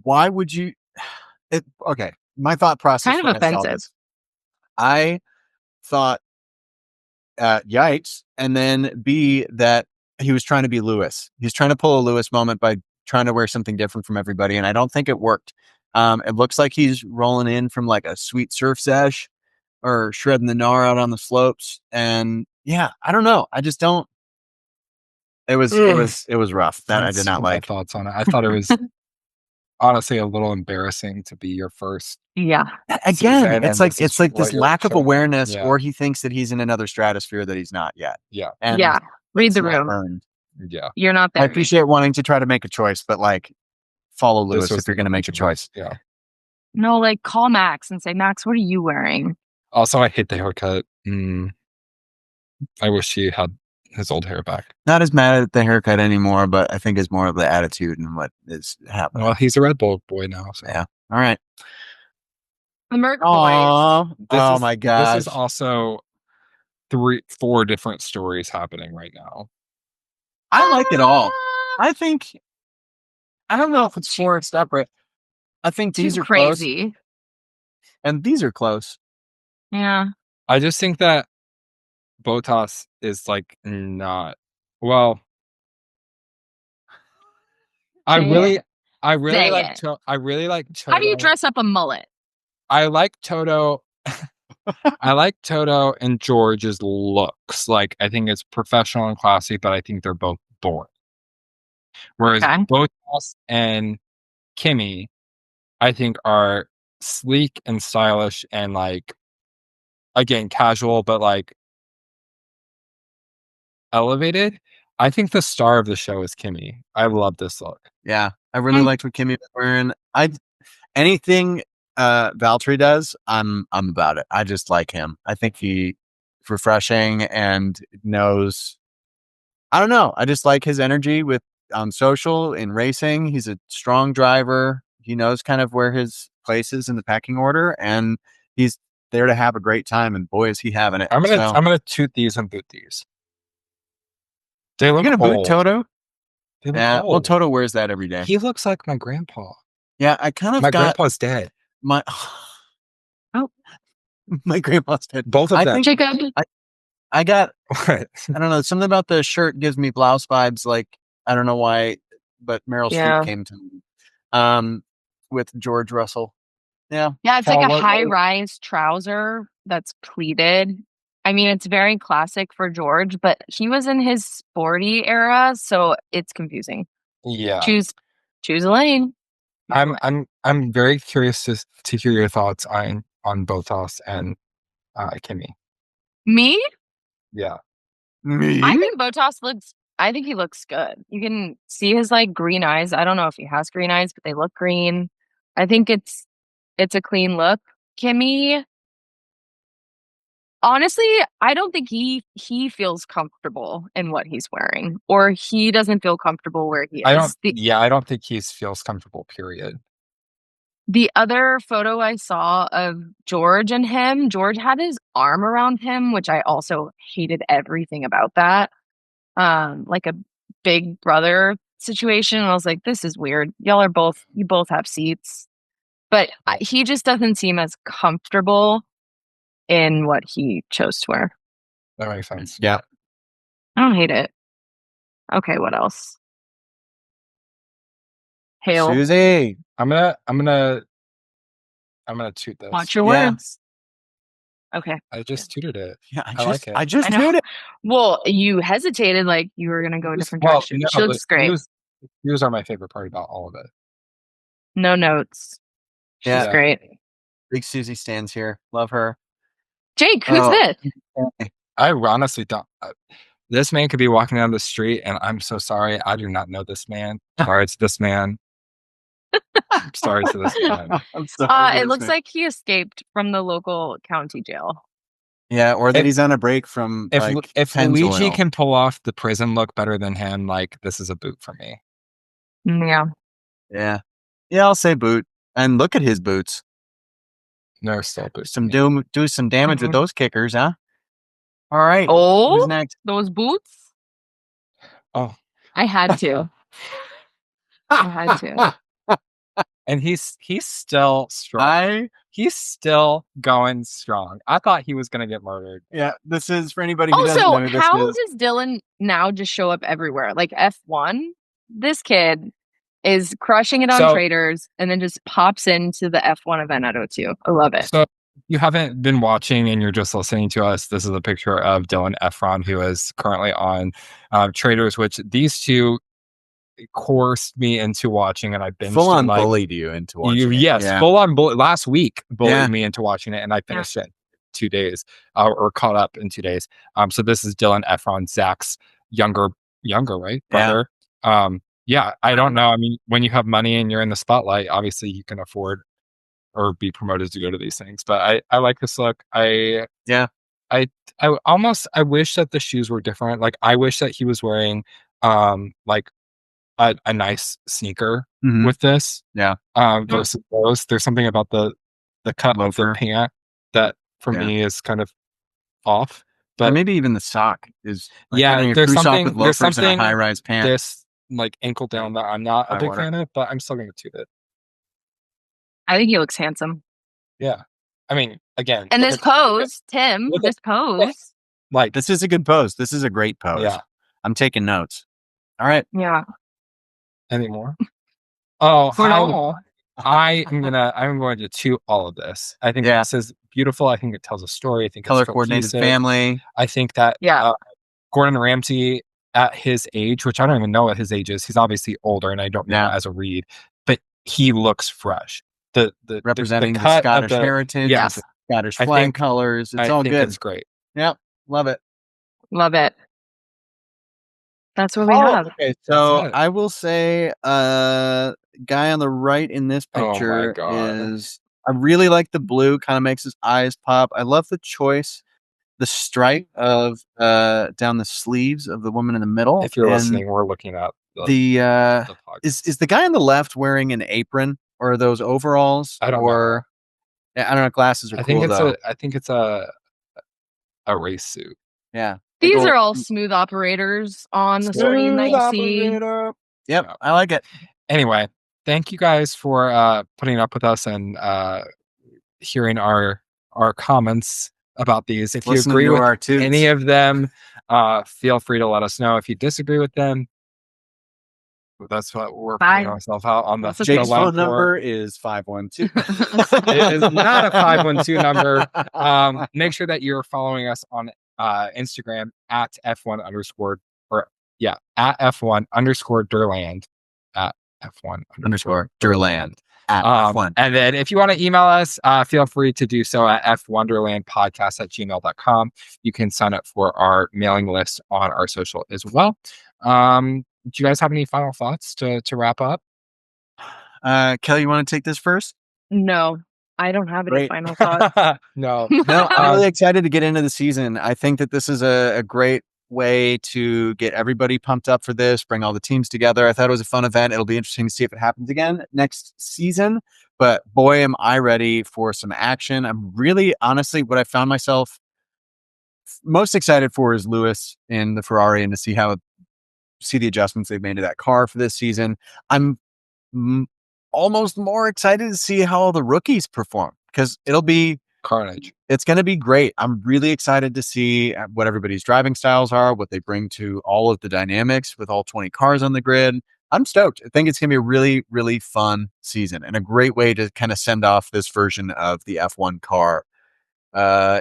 why would you? Okay, my thought process. Kind of when I saw offensive. this, I thought, yikes, and then B, that he was trying to be Lewis. He's trying to pull a Lewis moment by trying to wear something different from everybody, and I don't think it worked. It looks like he's rolling in from like a sweet surf sesh or shredding the gnar out on the slopes. And yeah, I don't know. I just don't. It was rough. That I did not like. My thoughts on it. I thought it was honestly a little embarrassing to be your first. Yeah. Again, it's like this lack of awareness, yeah. or he thinks that he's in another stratosphere that he's not yet. Yeah. And yeah. Read the room. Yeah. You're not there. I appreciate wanting to try to make a choice, but like follow Lewis if you're going to make a choice. Yeah. No, like call Max and say, Max, what are you wearing? Also, I hate the haircut. I wish he had his old hair back. Not as mad at the haircut anymore, but I think it's more of the attitude and what is happening. Well, he's a Red Bull boy now. So. Yeah. All right. The Merc boys. Oh my God. This is also 4 different stories happening right now. I like it all. I think, I don't know if it's 4 separate. I think these are crazy. Close, and these are close. Yeah. I just think that Bottas is like not well. I really like Toto. How do you dress up a mullet? I like Toto. I like Toto and George's looks. Like, I think it's professional and classy, but I think they're both boring. Whereas Bottas and Kimi, I think, are sleek and stylish and like, again, casual, but like elevated. I think the star of the show is Kimi. I love this look. Yeah, I really liked what Kimi was wearing. Anything Valtteri does, I'm about it. I just like him. I think he's refreshing and knows. I don't know. I just like his energy with on social in racing. He's a strong driver. He knows kind of where his place is in the pecking order, and he's there to have a great time. And boy, is he having it! I'm gonna toot these and boot these. They look You're gonna old. boot Toto? Yeah, well, Toto wears that every day. He looks like my grandpa. Yeah, I kind of my grandpa's dead. My grandpa's dead. Both of them. Jacob. I got what? I don't know. Something about the shirt gives me blouse vibes. Like I don't know why, but Meryl Streep came to me. With George Russell. Yeah. Yeah, it's like a high-rise trouser that's pleated. I mean, it's very classic for George, but he was in his sporty era, so it's confusing. Yeah. Choose a lane. I'm very curious to hear your thoughts on Bottas and Kimi. Me? Yeah. Me? I think he looks good. You can see his like green eyes. I don't know if he has green eyes, but they look green. I think it's a clean look. Kimi, honestly, I don't think he feels comfortable in what he's wearing, or he doesn't feel comfortable where he is. I don't think he feels comfortable, period. The other photo I saw of George and him, George had his arm around him, which I also hated everything about that. Like a big brother situation. And I was like, this is weird. You both have seats. But he just doesn't seem as comfortable in what he chose to wear. That makes sense. Yeah. I don't hate it. Okay, what else? Hail. Susie. I'm gonna toot this. Watch your words. Okay. I just tooted it. Yeah, I like it. I just tooted it. Well, you hesitated like you were gonna go a different direction. She looks great. Views are my favorite part about all of it. No notes. She's great. Big Susie stands here. Love her. Jake, who's this? I honestly don't. This man could be walking down the street, and I'm so sorry. I do not know this man. Sorry to this man. I'm sorry to this man. It looks like he escaped from the local county jail. Yeah, or that he's on a break from. If Luigi can pull off the prison look better than him, like this is a boot for me. Yeah. Yeah. Yeah, I'll say boot. And look at his boots. No, still boots. Do some damage with those kickers, huh? All right. Oh, who's next? Those boots? Oh. I had to. I had to. And he's still strong. he's still going strong. I thought he was going to get murdered. Yeah, this is for anybody who doesn't Also, know. how does Dylan now just show up everywhere? Like F1, this kid is crushing it on traders and then just pops into the F1 event at O2. I love it. So you haven't been watching and you're just listening to us. This is a picture of Dylan Efron, who is currently on Traders, which these two coursed me into watching, and I binged full on like, bullied you into watching it. Yes, full on last week bullied me into watching it, and I finished it in 2 days or caught up in 2 days. So this is Dylan Efron, Zach's younger right, brother. I don't know. I mean, when you have money and you're in the spotlight, obviously you can afford or be promoted to go to these things. But I like this look. I wish that the shoes were different. Like, I wish that he was wearing like a nice sneaker with this. Versus those. There's something about the cut of the pant that for me is kind of off. But or maybe even the sock is there's something with loafers and a high-rise pant. This like ankle down that I'm not a big fan of, but I'm still gonna toot it. I think he looks handsome. Yeah. I mean, again. And this pose, Tim, this pose. Like, this is a good pose. This is a great pose. Yeah. I'm taking notes. All right. Yeah. Any more? Oh, I'm going to toot all of this. I think this is beautiful. I think it tells a story. I think color it's coordinated family. I think that Gordon Ramsay at his age, which I don't even know what his age is. He's obviously older, and I don't know as a read, but he looks fresh. The representing the Scottish heritage, the Scottish flag colors. It's all good. It's great. Yep, love it. Love it. That's what we have. Okay, so I will say, guy on the right in this picture is. I really like the blue. Kind of makes his eyes pop. I love the choice, the stripe of down the sleeves of the woman in the middle. If you're listening, we're looking at the is the guy on the left wearing an apron or are those overalls? I don't know. I don't know. Glasses are cool though. I think it's a race suit. Yeah. These are all smooth operators on the screen that you see. Yep, I like it. Anyway, thank you guys for putting up with us and hearing our comments about these. If you agree with any of them, feel free to let us know. If you disagree with them, that's what we're putting ourselves out on. The Jake's phone number is 512. It is not a 512 number. Make sure that you're following us on Instagram at F1 underscore at F1 underscore Durland at F1 underscore Durland at F1. And then if you want to email us, feel free to do so at fwonderlandpodcast@gmail.com. You can sign up for our mailing list on our social as well. Do you guys have any final thoughts to wrap up? Kelly, you want to take this first? No, I don't have any final thoughts. No, I'm really excited to get into the season. I think that this is a great way to get everybody pumped up for this, bring all the teams together. I thought it was a fun event. It'll be interesting to see if it happens again next season. But boy, am I ready for some action. I'm really, honestly, what I found myself most excited for is Lewis in the Ferrari and to see the adjustments they've made to that car for this season. I'm almost more excited to see how all the rookies perform because it'll be carnage. It's going to be great. I'm really excited to see what everybody's driving styles are, what they bring to all of the dynamics with all 20 cars on the grid. I'm stoked. I think it's going to be a really, really fun season and a great way to kind of send off this version of the F1 car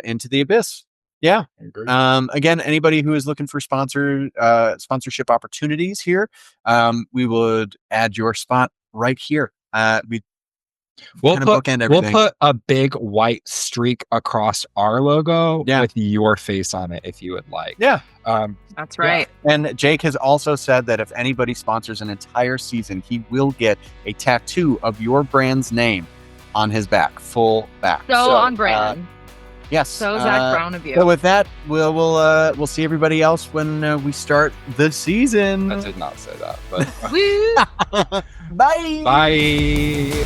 into the abyss. Yeah. Again, anybody who is looking for sponsorship opportunities here, we would add your spot right here. We'll put a big white streak across our logo with your face on it if you would like. Yeah. That's right. Yeah. And Jake has also said that if anybody sponsors an entire season, he will get a tattoo of your brand's name on his back, full back. So on brand. Yes. So Zach Brown of you. So with that, we'll see everybody else when we start the season. I did not say that, but Bye. Bye.